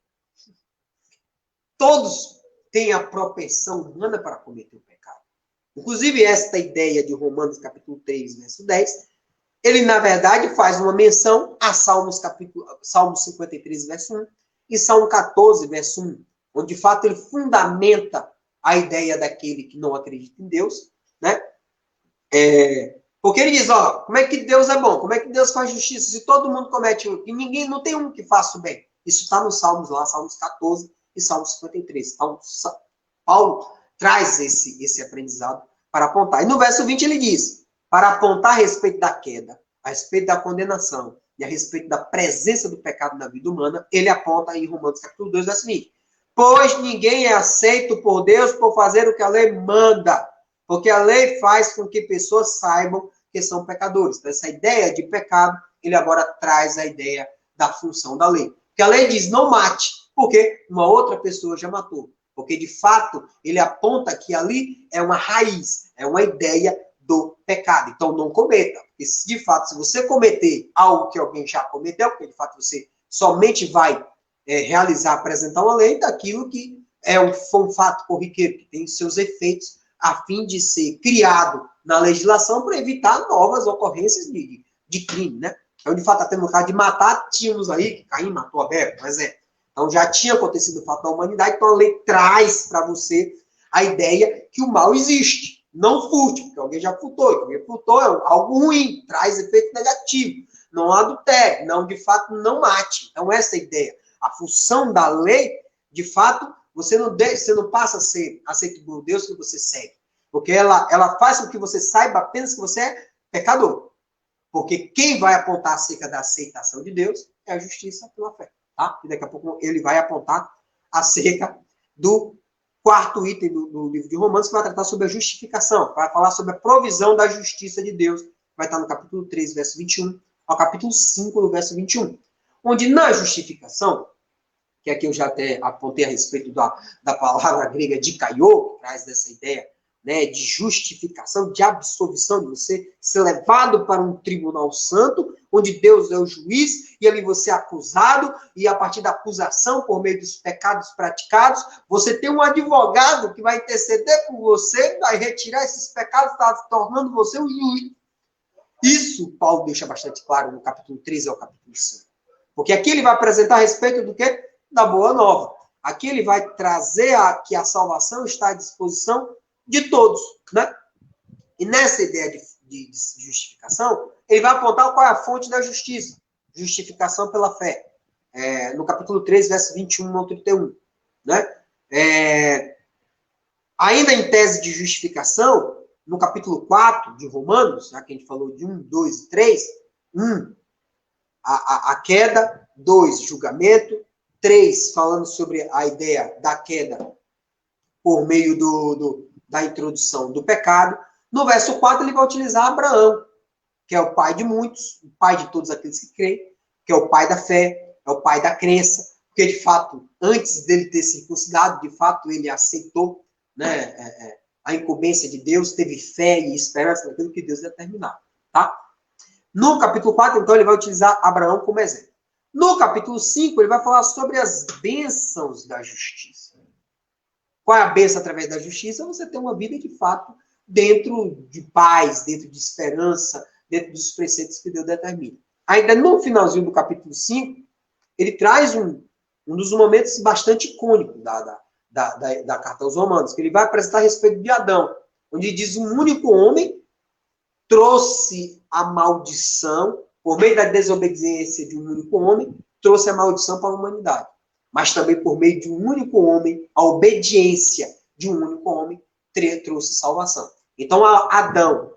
Todos têm a propensão humana para cometer o pecado. Inclusive, esta ideia de Romanos capítulo 3, verso 10, ele, na verdade, faz uma menção a Salmo 53, verso 1, e Salmo 14, verso 1, onde, de fato, ele fundamenta a ideia daquele que não acredita em Deus, né? Porque ele diz, ó, como é que Deus é bom? Como é que Deus faz justiça? Se todo mundo comete e ninguém, não tem um que faça o bem. Isso está nos Salmos lá, Salmos 14 e Salmos 53. Então, Paulo traz esse aprendizado para apontar. E no verso 20 ele diz, para apontar a respeito da queda, a respeito da condenação, e a respeito da presença do pecado na vida humana, ele aponta em Romanos capítulo 2, verso 20. Pois ninguém é aceito por Deus por fazer o que a lei manda, porque a lei faz com que pessoas saibam que são pecadores. Então, essa ideia de pecado, ele agora traz a ideia da função da lei. Porque a lei diz, não mate, porque uma outra pessoa já matou. Porque, de fato, ele aponta que ali é uma raiz, é uma ideia do pecado. Então, não cometa. Porque, de fato, se você cometer algo que alguém já cometeu, porque, de fato, você somente vai realizar, apresentar uma lei daquilo que foi um fato corriqueiro, que tem seus efeitos a fim de ser criado na legislação para evitar novas ocorrências de crime, né? Então, de fato, até no caso de matar, tínhamos aí, que Caim matou Abel, por exemplo. Então, já tinha acontecido o fato da humanidade, então a lei traz para você a ideia que o mal existe. Não furte, porque alguém já furtou, e alguém furtou é algo ruim, traz efeito negativo. Não adultere, não, de fato, não mate. Então, essa é a ideia. A função da lei, de fato, você não passa a ser aceito por Deus que você segue. Porque ela faz com que você saiba apenas que você é pecador. Porque quem vai apontar acerca da aceitação de Deus é a justiça pela fé. Tá? E daqui a pouco ele vai apontar acerca do quarto item do livro de Romanos, que vai tratar sobre a justificação. Vai falar sobre a provisão da justiça de Deus. Vai estar no capítulo 3, verso 21, ao capítulo 5, no verso 21. Onde na justificação, que aqui eu já até apontei a respeito da palavra grega dikaiô, que traz dessa ideia, né, de justificação, de absolvição, de você ser levado para um tribunal santo, onde Deus é o juiz, e ali você é acusado, e a partir da acusação, por meio dos pecados praticados, você tem um advogado que vai interceder por você, vai retirar esses pecados, está tornando você um juiz. Isso Paulo deixa bastante claro no capítulo 13 ao capítulo 5. Porque aqui ele vai apresentar a respeito do quê? Da boa nova. Aqui ele vai trazer que a salvação está à disposição de todos, né? E nessa ideia de justificação, ele vai apontar qual é a fonte da justiça. Justificação pela fé. No capítulo 3, verso 21 ao 31. Né? Ainda em tese de justificação, no capítulo 4 de Romanos, já que a gente falou de 1, 2 e 3, 1, a queda, 2, julgamento, 3, falando sobre a ideia da queda por meio da introdução do pecado. No verso 4, ele vai utilizar Abraão, que é o pai de muitos, o pai de todos aqueles que creem, que é o pai da fé, é o pai da crença, porque, de fato, antes dele ter circuncidado, de fato, ele aceitou, né, a incumbência de Deus, teve fé e esperança naquilo que Deus determinava, tá? No capítulo 4, então, ele vai utilizar Abraão como exemplo. No capítulo 5, ele vai falar sobre as bênçãos da justiça. Qual é a bênção através da justiça? Você tem uma vida, de fato, dentro de paz, dentro de esperança, dentro dos preceitos que Deus determina. Ainda no finalzinho do capítulo 5, ele traz um dos momentos bastante icônicos da carta aos Romanos, que ele vai apresentar a respeito de Adão, onde diz um único homem trouxe a maldição, por meio da desobediência de um único homem, trouxe a maldição para a humanidade. Mas também por meio de um único homem, a obediência de um único homem trouxe salvação. Então, Adão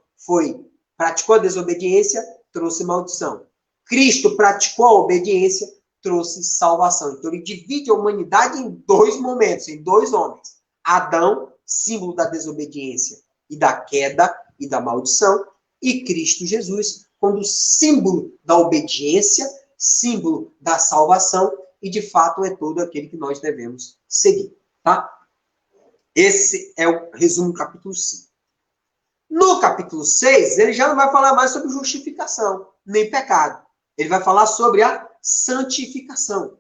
praticou a desobediência, trouxe maldição. Cristo praticou a obediência, trouxe salvação. Então, ele divide a humanidade em dois momentos, em dois homens. Adão, símbolo da desobediência e da queda e da maldição, e Cristo Jesus, como símbolo da obediência, símbolo da salvação, e de fato é todo aquele que nós devemos seguir. Tá? Esse é o resumo do capítulo 5. No capítulo 6, ele já não vai falar mais sobre justificação, nem pecado. Ele vai falar sobre a santificação.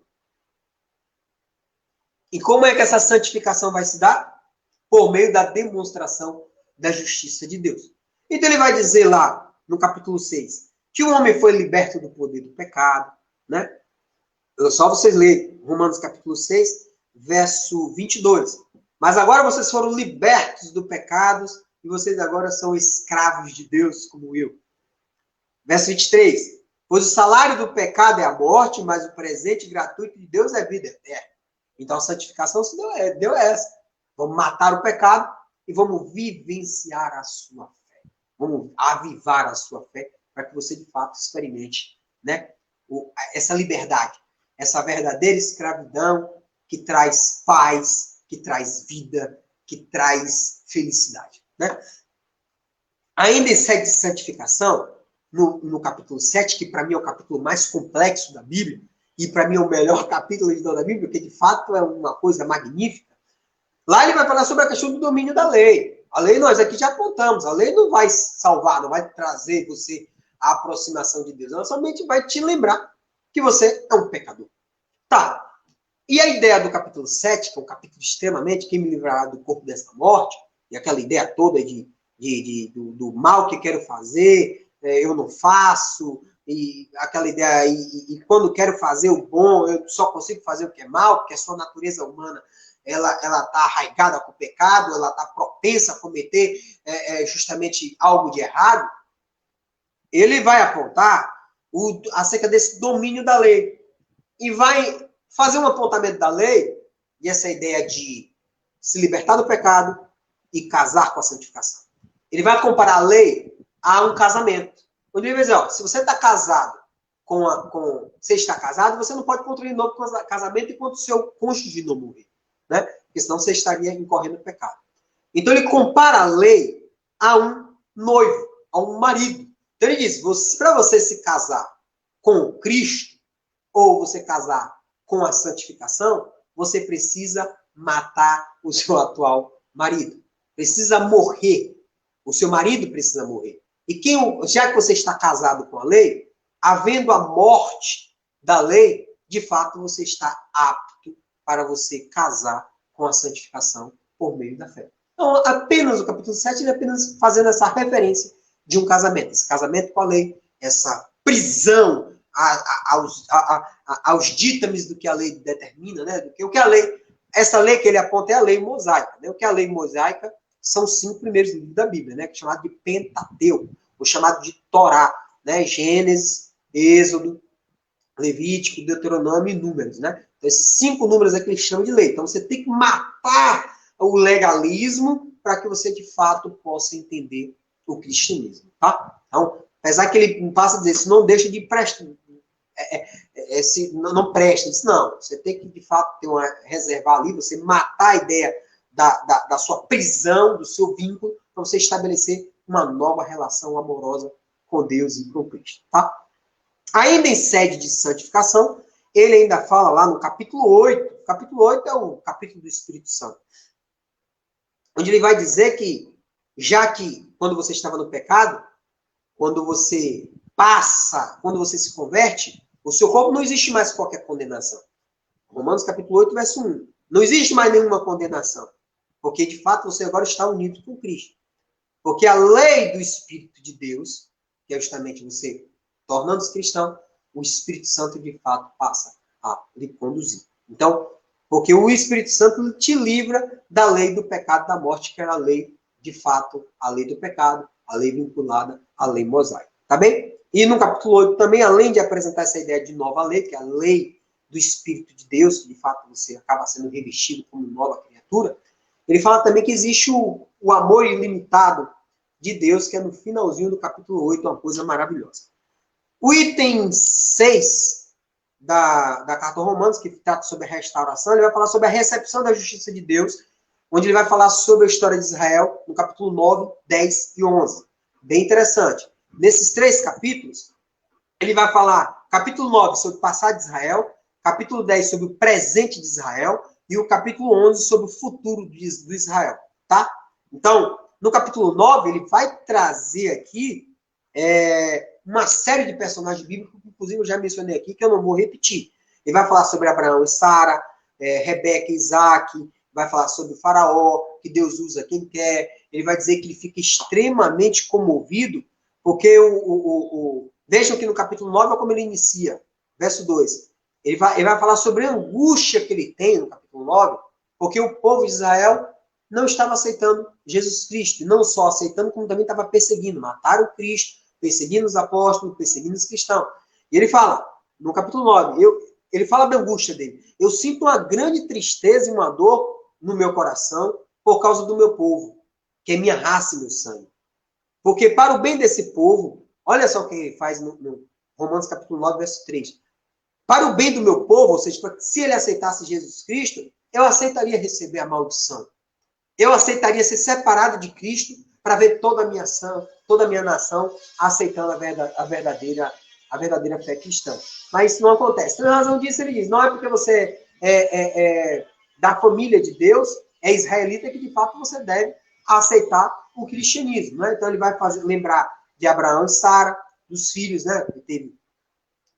E como é que essa santificação vai se dar? Por meio da demonstração da justiça de Deus. Então ele vai dizer lá, no capítulo 6, que o homem foi liberto do poder do pecado, né? Só vocês lerem Romanos capítulo 6, verso 22. Mas agora vocês foram libertos do pecado e vocês agora são escravos de Deus, como eu. Verso 23. Pois o salário do pecado é a morte, mas o presente gratuito de Deus é a vida eterna. Então a santificação se deu essa. Vamos matar o pecado e vamos vivenciar a sua fé. Vamos avivar a sua fé para que você, de fato, experimente, né, essa liberdade, essa verdadeira escravidão que traz paz, que traz vida, que traz felicidade. Né? Ainda em sede de santificação, no capítulo 7, que para mim é o capítulo mais complexo da Bíblia, e para mim é o melhor capítulo de toda a Bíblia, porque de fato é uma coisa magnífica, lá ele vai falar sobre a questão do domínio da lei. A lei nós aqui já apontamos, a lei não vai salvar, não vai trazer você à aproximação de Deus, ela somente vai te lembrar que você é um pecador. Tá. E a ideia do capítulo 7, que é um capítulo extremamente, quem me livrará do corpo desta morte, e aquela ideia toda do mal que quero fazer, eu não faço, e aquela ideia, e quando quero fazer o bom, eu só consigo fazer o que é mal, porque a sua natureza humana, ela está arraigada com o pecado, ela está propensa a cometer justamente algo de errado. Ele vai apontar acerca desse domínio da lei. E vai fazer um apontamento da lei, e essa ideia de se libertar do pecado e casar com a santificação. Ele vai comparar a lei a um casamento. Onde ele vai dizer, ó, se você está casado você está casado, você não pode contrair novo casamento enquanto o seu cônjuge não morrer. Né? Porque senão você estaria incorrendo no pecado. Então ele compara a lei a um noivo, a um marido. Então ele diz, para você se casar com Cristo, ou você casar com a santificação, você precisa matar o seu atual marido. Precisa morrer. O seu marido precisa morrer. E já que você está casado com a lei, havendo a morte da lei, de fato você está apto para você casar com a santificação por meio da fé. Então, apenas o capítulo 7, ele é apenas fazendo essa referência de um casamento. Esse casamento com a lei, essa prisão aos dítames do que a lei determina, né? Do que o que a lei, essa lei que ele aponta é a lei mosaica, né? O que é a lei mosaica são os 5 primeiros livros da Bíblia, né? Que é chamado de Pentateuco, ou chamado de Torá, né? Gênesis, Êxodo, Levítico, Deuteronômio e Números, né? Então, esses 5 números aqui eles chamam de lei. Então, você tem que matar o legalismo para que você, de fato, possa entender o cristianismo, tá? Então, apesar que ele passa a dizer, isso não deixa de prestar, não presta. Ele diz, não, você tem que, de fato, ter reservar ali, você matar a ideia da sua prisão, do seu vínculo, para você estabelecer uma nova relação amorosa com Deus e com Cristo, tá? Ainda em sede de santificação, ele ainda fala lá no capítulo 8, o capítulo 8 é o capítulo do Espírito Santo, onde ele vai dizer que, já que quando você estava no pecado, quando você se converte, o seu corpo não existe mais qualquer condenação. Romanos capítulo 8, verso 1. Não existe mais nenhuma condenação. Porque, de fato, você agora está unido com Cristo. Porque a lei do Espírito de Deus, que é justamente você tornando-se cristão, o Espírito Santo, de fato, passa a lhe conduzir. Então, porque o Espírito Santo te livra da lei do pecado e da morte, que era a lei, de fato, a lei do pecado, a lei vinculada à lei mosaica. Tá bem? E no capítulo 8 também, além de apresentar essa ideia de nova lei, que é a lei do Espírito de Deus, que de fato você acaba sendo revestido como nova criatura, ele fala também que existe o amor ilimitado de Deus, que é no finalzinho do capítulo 8, uma coisa maravilhosa. O item 6 da carta aos Romanos, que trata sobre a restauração, ele vai falar sobre a recepção da justiça de Deus, onde ele vai falar sobre a história de Israel, no capítulo 9, 10 e 11. Bem interessante. Nesses 3 capítulos, ele vai falar, capítulo 9, sobre o passado de Israel, capítulo 10, sobre o presente de Israel, e o capítulo 11, sobre o futuro do Israel, tá? Então, no capítulo 9, ele vai trazer aqui uma série de personagens bíblicos, que inclusive eu já mencionei aqui, que eu não vou repetir. Ele vai falar sobre Abraão e Sara, Rebeca e Isaac, vai falar sobre o faraó, que Deus usa quem quer. Ele vai dizer que ele fica extremamente comovido, porque vejam que no capítulo 9 é como ele inicia, verso 2. Ele vai falar sobre a angústia que ele tem no capítulo 9, porque o povo de Israel não estava aceitando Jesus Cristo, e não só aceitando, como também estava perseguindo. Mataram Cristo, perseguindo os apóstolos, perseguindo os cristãos. E ele fala, no capítulo 9, ele fala da angústia dele. Eu sinto uma grande tristeza e uma dor no meu coração por causa do meu povo, que é minha raça e meu sangue. Porque para o bem desse povo, olha só o que ele faz no Romanos capítulo 9, verso 3. para o bem do meu povo, ou seja, se ele aceitasse Jesus Cristo, eu aceitaria receber a maldição. Eu aceitaria ser separado de Cristo para ver toda a minha ação, toda a minha nação aceitando a verdadeira fé cristã. Mas isso não acontece. Então, a razão disso, ele diz, não é porque você é da família de Deus, é israelita, que de fato você deve aceitar o cristianismo. Né? Então, ele vai lembrar de Abraão e Sara, dos filhos, né? Que teve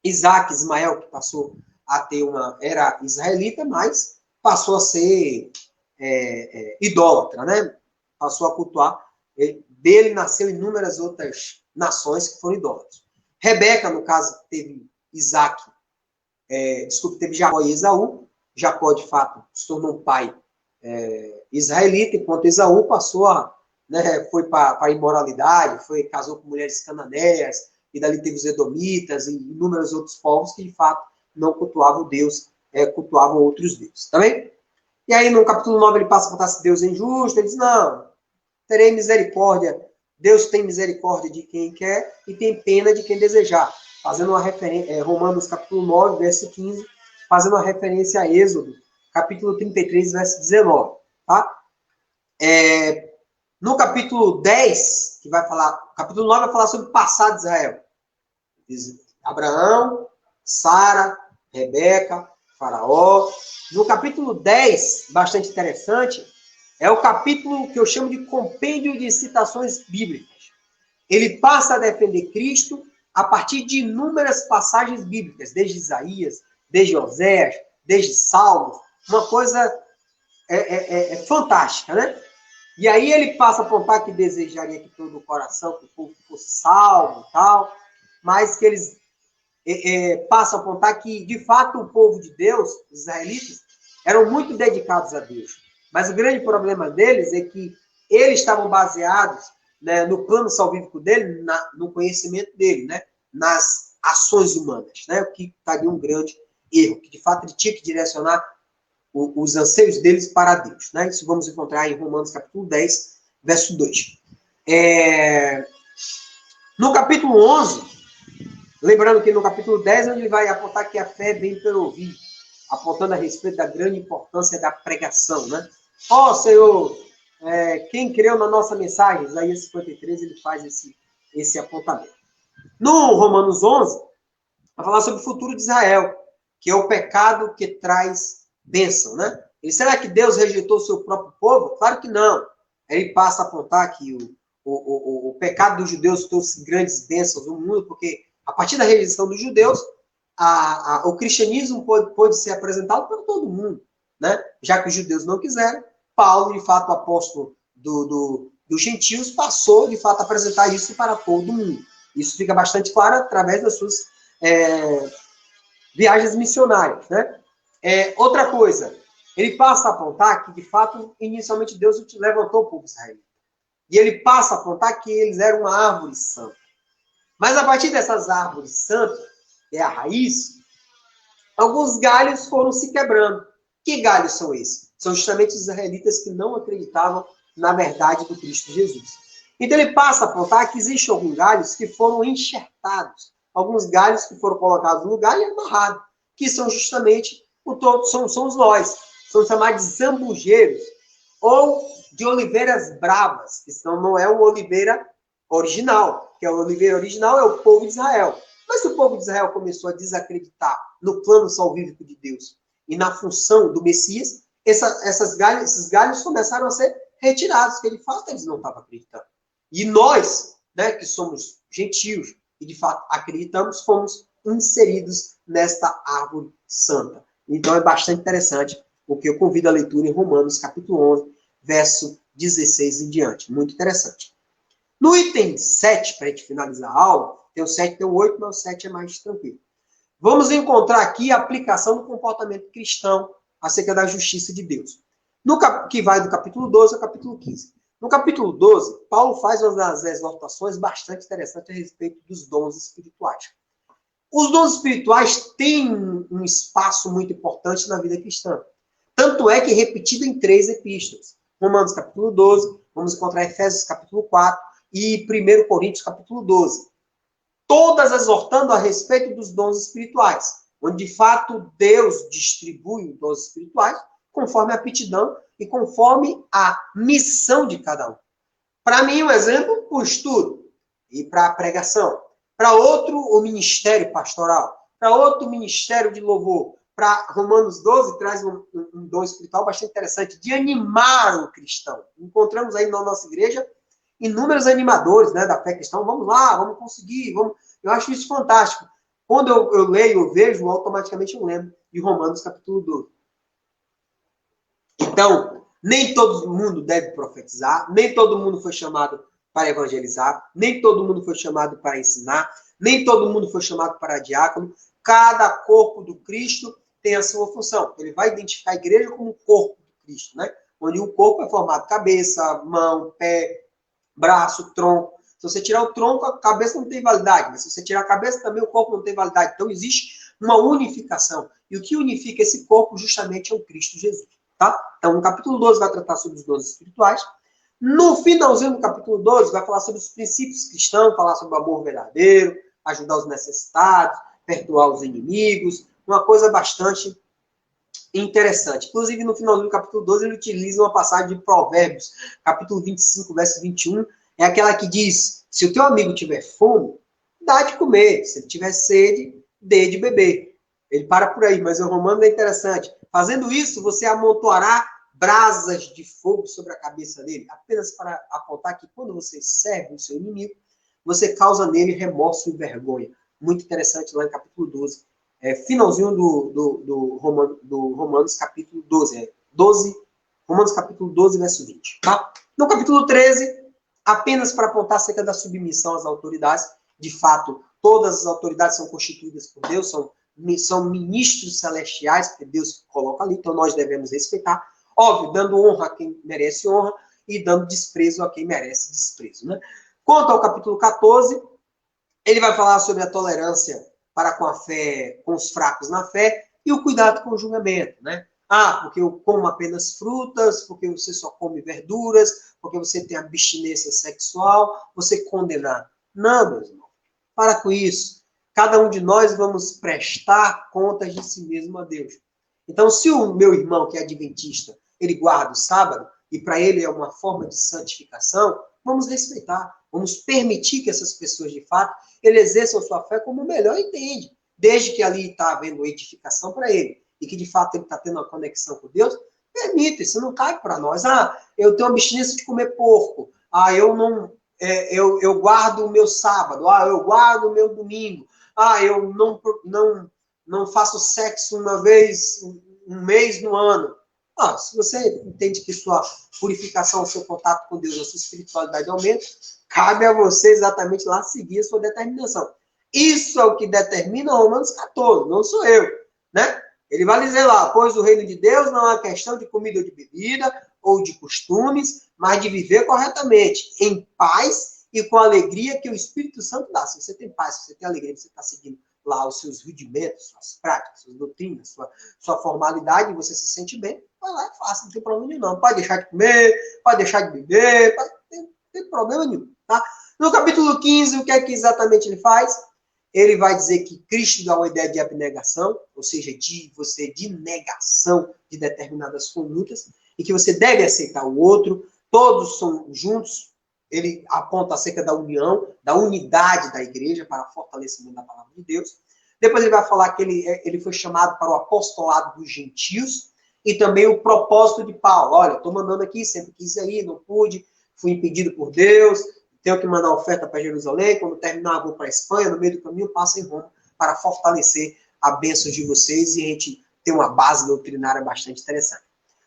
Isaac, Ismael, que passou a ter era israelita, mas passou a ser idólatra, né? Passou a cultuar. Dele nasceu inúmeras outras nações que foram idólatras. Rebeca, no caso, teve Isaac, teve Jacó e Esaú. Jacó, de fato, se tornou um pai israelita, enquanto Esaú passou foi para a imoralidade, casou com mulheres cananeias, e dali teve os edomitas e inúmeros outros povos que, de fato, não cultuavam Deus, cultuavam outros deuses. Tá bem? E aí, no capítulo 9, ele passa a contar se Deus é injusto. Ele diz, não, terei misericórdia. Deus tem misericórdia de quem quer e tem pena de quem desejar. Fazendo uma referência, Romanos capítulo 9, verso 15, fazendo uma referência a Êxodo, capítulo 33, verso 19. Tá? No capítulo 10, capítulo 9 vai falar sobre o passado de Israel. Diz Abraão, Sara, Rebeca, Faraó. No capítulo 10, bastante interessante, é o capítulo que eu chamo de compêndio de citações bíblicas. Ele passa a defender Cristo a partir de inúmeras passagens bíblicas, desde Isaías, desde Oséias, desde Salmos. Uma coisa fantástica, né? E aí ele passa a apontar que desejaria que todo o coração, que o povo fosse salvo e tal, mas que eles passam a apontar que, de fato, o povo de Deus, os israelitas, eram muito dedicados a Deus. Mas o grande problema deles é que eles estavam baseados, né, no plano salvífico dele, no conhecimento dele, né, nas ações humanas, né, o que estaria um grande erro, que de fato ele tinha que direcionar os anseios deles para Deus. Né? Isso vamos encontrar em Romanos capítulo 10, verso 2. No capítulo 11, lembrando que no capítulo 10, ele vai apontar que a fé vem pelo ouvir, apontando a respeito da grande importância da pregação. Né? Senhor, quem creu na nossa mensagem, Isaías 53, ele faz esse apontamento. No Romanos 11, vai falar sobre o futuro de Israel, que é o pecado que traz bênção, né? E será que Deus rejeitou o seu próprio povo? Claro que não. Ele passa a apontar que o pecado dos judeus trouxe grandes bênçãos no mundo, porque a partir da rejeição dos judeus, o cristianismo pode ser apresentado para todo mundo, né? Já que os judeus não quiseram, Paulo, de fato, apóstolo dos gentios, passou, de fato, a apresentar isso para todo mundo. Isso fica bastante claro através das suas viagens missionárias, né? Outra coisa, ele passa a apontar que, de fato, inicialmente Deus levantou o povo israelita. E ele passa a apontar que eles eram uma árvore santa. Mas a partir dessas árvores santas, que é a raiz, alguns galhos foram se quebrando. Que galhos são esses? São justamente os israelitas que não acreditavam na verdade do Cristo Jesus. Então ele passa a apontar que existem alguns galhos que foram enxertados. Alguns galhos que foram colocados no lugar e amarrados. Que são justamente somos nós. São chamados de zambujeiros ou de oliveiras bravas, que não é o oliveira original, que a oliveira original é o povo de Israel. Mas se o povo de Israel começou a desacreditar no plano salvífico de Deus e na função do Messias, esses galhos começaram a ser retirados, porque de fato eles não estavam acreditando. E nós, né, que somos gentios e de fato acreditamos, fomos inseridos nesta árvore santa. Então é bastante interessante, porque eu convido a leitura em Romanos, capítulo 11, verso 16 em diante. Muito interessante. No item 7, para a gente finalizar a aula, tem o 7, tem o 8, mas o 7 é mais tranquilo. Vamos encontrar aqui a aplicação do comportamento cristão acerca da justiça de Deus. Que vai do capítulo 12 ao capítulo 15. No capítulo 12, Paulo faz uma das exortações bastante interessantes a respeito dos dons espirituais. Os dons espirituais têm um espaço muito importante na vida cristã. Tanto é que é repetido em 3 epístolas. Romanos capítulo 12, vamos encontrar Efésios capítulo 4 e 1 Coríntios capítulo 12. Todas exortando a respeito dos dons espirituais. onde de fato Deus distribui os dons espirituais conforme a aptidão e conforme a missão de cada um. Para mim, um exemplo, o estudo e para a pregação. Para outro, o ministério pastoral. Para outro, o ministério de louvor. Para Romanos 12, traz um dom espiritual bastante interessante, de animar o cristão. Encontramos aí na nossa igreja inúmeros animadores, né, da fé cristã. Vamos lá, vamos conseguir. Vamos... Eu acho isso fantástico. Quando eu leio, eu vejo, automaticamente eu lembro de Romanos capítulo 12. Então, nem todo mundo deve profetizar, nem todo mundo foi chamado para evangelizar, nem todo mundo foi chamado para ensinar, nem todo mundo foi chamado para diácono. Cada corpo do Cristo tem a sua função. Ele vai identificar a igreja como o corpo do Cristo, né? Onde o corpo é formado cabeça, mão, pé, braço, tronco. Se você tirar o tronco, a cabeça não tem validade, mas se você tirar a cabeça, também o corpo não tem validade. Então, existe uma unificação. E o que unifica esse corpo, justamente, é o Cristo Jesus. Tá? Então, no capítulo 12 vai tratar sobre os dons espirituais. No finalzinho do capítulo 12, vai falar sobre os princípios cristãos, falar sobre o amor verdadeiro, ajudar os necessitados, perdoar os inimigos, uma coisa bastante interessante. Inclusive, no finalzinho do capítulo 12, ele utiliza uma passagem de Provérbios, capítulo 25, verso 21, é aquela que diz, se o teu amigo tiver fome, dá de comer, se ele tiver sede, dê de beber. Ele para por aí, mas o Romano é interessante. Fazendo isso, você amontoará brasas de fogo sobre a cabeça dele, apenas para apontar que quando você serve o seu inimigo, você causa nele remorso e vergonha. Muito interessante lá em capítulo 12. Finalzinho do Romanos capítulo 12. Romanos capítulo 12, verso 20. Tá? No capítulo 13, apenas para apontar acerca da submissão às autoridades. De fato, todas as autoridades são constituídas por Deus, são ministros celestiais, porque Deus coloca ali, então nós devemos respeitar. Óbvio, dando honra a quem merece honra e dando desprezo a quem merece desprezo. Né? Quanto ao capítulo 14, ele vai falar sobre a tolerância para com a fé, com os fracos na fé e o cuidado com o julgamento. Né? Porque eu como apenas frutas, porque você só come verduras, porque você tem abstinência sexual, você condenar. Não, meus irmãos, para com isso. Cada um de nós vamos prestar contas de si mesmo a Deus. Então, se o meu irmão, que é adventista, ele guarda o sábado, e para ele é uma forma de santificação, vamos respeitar, vamos permitir que essas pessoas, de fato, ele exerçam sua fé como melhor entende, desde que ali está havendo edificação para ele, e que, de fato, ele está tendo uma conexão com Deus, permita, isso não cai para nós. Eu tenho abstinência de comer porco, eu não... eu guardo o meu sábado, eu guardo o meu domingo, eu não faço sexo uma vez, um mês no ano. Se você entende que sua purificação, seu contato com Deus, a sua espiritualidade aumenta, cabe a você exatamente lá seguir a sua determinação. Isso é o que determina Romanos 14, não sou eu, né? Ele vai dizer lá, pois o reino de Deus não é uma questão de comida ou de bebida, ou de costumes, mas de viver corretamente, em paz e com a alegria que o Espírito Santo dá. Se você tem paz, se você tem alegria, você está seguindo lá os seus rudimentos, suas práticas, suas doutrinas, sua formalidade, e você se sente bem, vai lá e faça, não tem problema nenhum, não. Pode deixar de comer, pode deixar de beber, não tem problema nenhum, tá? No capítulo 15, o que é que exatamente ele faz? Ele vai dizer que Cristo dá uma ideia de abnegação, ou seja, de negação de determinadas condutas, e que você deve aceitar o outro, todos são juntos. Ele aponta acerca da união, da unidade da igreja para fortalecimento da palavra de Deus. Depois ele vai falar que ele foi chamado para o apostolado dos gentios e também o propósito de Paulo. Olha, estou mandando aqui, sempre quis ir, não pude, fui impedido por Deus, tenho que mandar oferta para Jerusalém, quando terminar vou para a Espanha, no meio do caminho passo em Roma para fortalecer a bênção de vocês e a gente ter uma base doutrinária bastante interessante.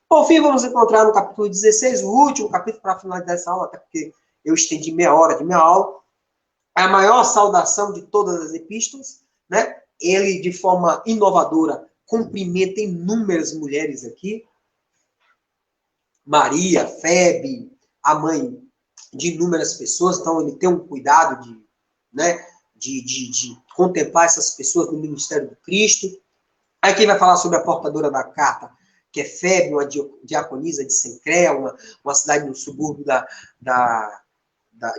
Por fim, vamos encontrar no capítulo 16, o último capítulo para finalizar essa aula, até porque eu estendi meia hora de minha aula, é a maior saudação de todas as epístolas, né? Ele, de forma inovadora, cumprimenta inúmeras mulheres aqui. Maria, Febe, a mãe de inúmeras pessoas, então ele tem um cuidado de contemplar essas pessoas no ministério do Cristo. Aí quem vai falar sobre a portadora da carta, que é Febe, uma diaconisa de Cencréa, uma cidade no subúrbio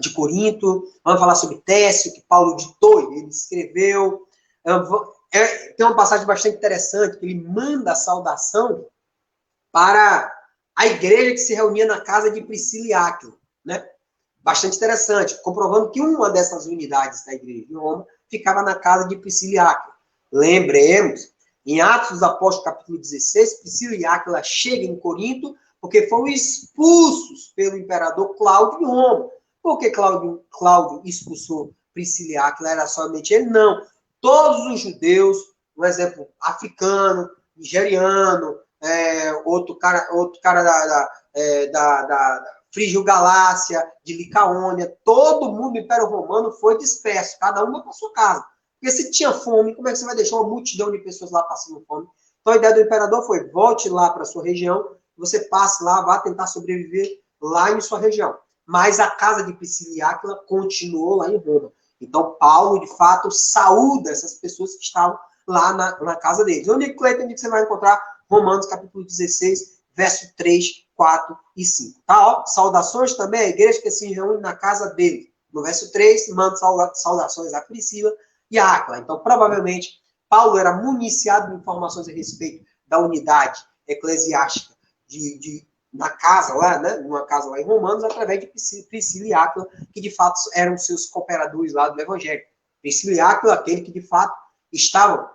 de Corinto. Vamos falar sobre Técio, que Paulo ditou, ele escreveu. tem uma passagem bastante interessante, que ele manda a saudação para a igreja que se reunia na casa de Priscila e Áquila, né? Bastante interessante, comprovando que uma dessas unidades da igreja de Roma ficava na casa de Priscila e Áquila. Lembremos, em Atos dos Apóstolos, capítulo 16, Priscila e Áquila chegam em Corinto porque foram expulsos pelo imperador Cláudio de Roma. Por que Cláudio expulsou Priscila e Áquila? Era somente ele? Não. Todos os judeus, por exemplo, africano, nigeriano, outro cara da Frígio Galácia, de Licaônia, todo mundo do Império Romano foi disperso, cada um para sua casa. Porque se tinha fome, como é que você vai deixar uma multidão de pessoas lá passando fome? Então a ideia do imperador foi, volte lá para sua região, você passe lá, vá tentar sobreviver lá em sua região. Mas a casa de Priscila e Áquila continuou lá em Roma. Então Paulo, de fato, saúda essas pessoas que estavam lá na casa deles. Onde, Cleiton, onde você vai encontrar? Romanos capítulo 16, verso 3, 4 e 5. Tá, ó, saudações também à igreja que se reúne na casa dele. No verso 3, manda saudações a Priscila e a Áquila. Então, provavelmente, Paulo era municiado de informações a respeito da unidade eclesiástica na casa lá, né, numa casa lá em Romanos, através de Priscila e Áquila, que de fato eram seus cooperadores lá do Evangelho. Priscila e Áquila, aquele que de fato estavam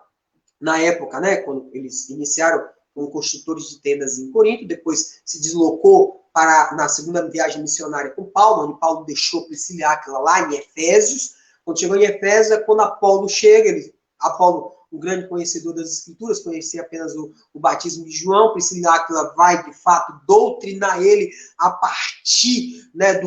na época, né, quando eles iniciaram como construtores de tendas em Corinto, depois se deslocou na segunda viagem missionária com Paulo, onde Paulo deixou Priscila e Áquila lá em Efésios. Quando chegou em Efésios, é quando Apolo chega, Apolo, um grande conhecedor das Escrituras, conhecia apenas o batismo de João. Priscila e Áquila vai, de fato, doutrinar ele a partir, né,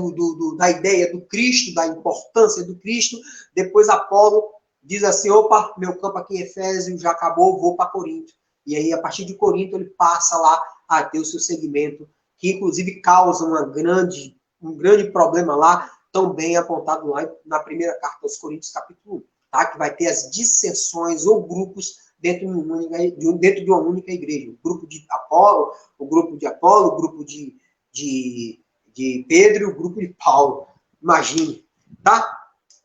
da ideia do Cristo, da importância do Cristo. Depois Apolo diz assim, opa, meu campo aqui em Efésios já acabou, vou para Corinto. E aí, a partir de Corinto, ele passa lá a ter o seu segmento, que inclusive causa um grande problema lá, também apontado lá na primeira carta aos Coríntios, capítulo 1, tá? Que vai ter as dissensões ou grupos dentro de uma única igreja. O grupo de Apolo, o grupo de Pedro e o grupo de Paulo. Imagine, tá?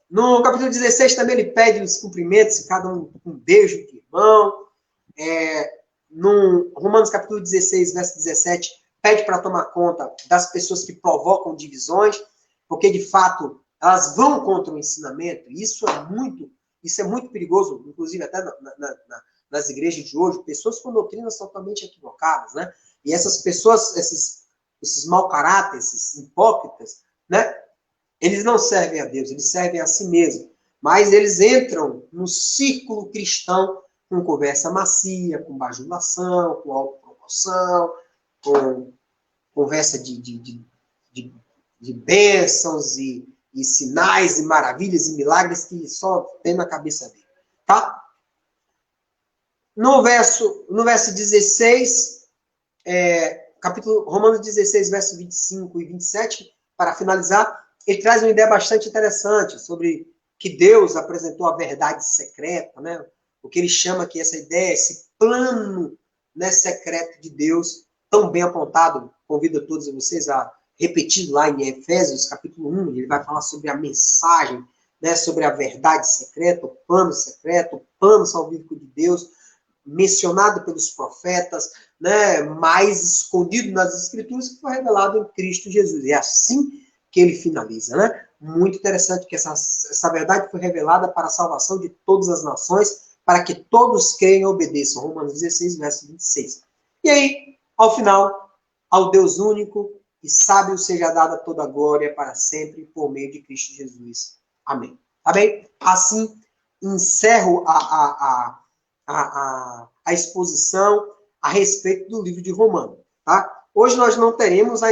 No capítulo 16 também ele pede os cumprimentos, cada um beijo de irmão. No Romanos capítulo 16, verso 17, pede para tomar conta das pessoas que provocam divisões, porque de fato elas vão contra o ensinamento. Isso é muito perigoso, inclusive até nas igrejas de hoje, pessoas com doutrinas totalmente equivocadas, né? E essas pessoas, esses mau caráter, esses hipócritas, né? Eles não servem a Deus, eles servem a si mesmos. Mas eles entram no círculo cristão com conversa macia, com bajulação, com autopromoção, com conversa de bênçãos e sinais e maravilhas e milagres que só tem na cabeça dele. Tá? No verso 16, capítulo Romanos 16, verso 25 e 27, para finalizar, ele traz uma ideia bastante interessante sobre que Deus apresentou a verdade secreta, né? O que ele chama aqui, essa ideia, esse plano, né, secreto de Deus, tão bem apontado. Convido a todos vocês a repetir lá em Efésios, capítulo 1, ele vai falar sobre a mensagem, né, sobre a verdade secreta, o plano salvífico de Deus, mencionado pelos profetas, né, mais escondido nas Escrituras, que foi revelado em Cristo Jesus. E é assim que ele finaliza, né? Muito interessante que essa verdade foi revelada para a salvação de todas as nações, para que todos creiam e obedeçam. Romanos 16, verso 26. E aí, ao final, ao Deus único e sábio seja dada toda a glória para sempre, por meio de Cristo Jesus. Amém. Tá bem? Assim, encerro a exposição a respeito do livro de Romanos. Tá? Hoje nós não teremos a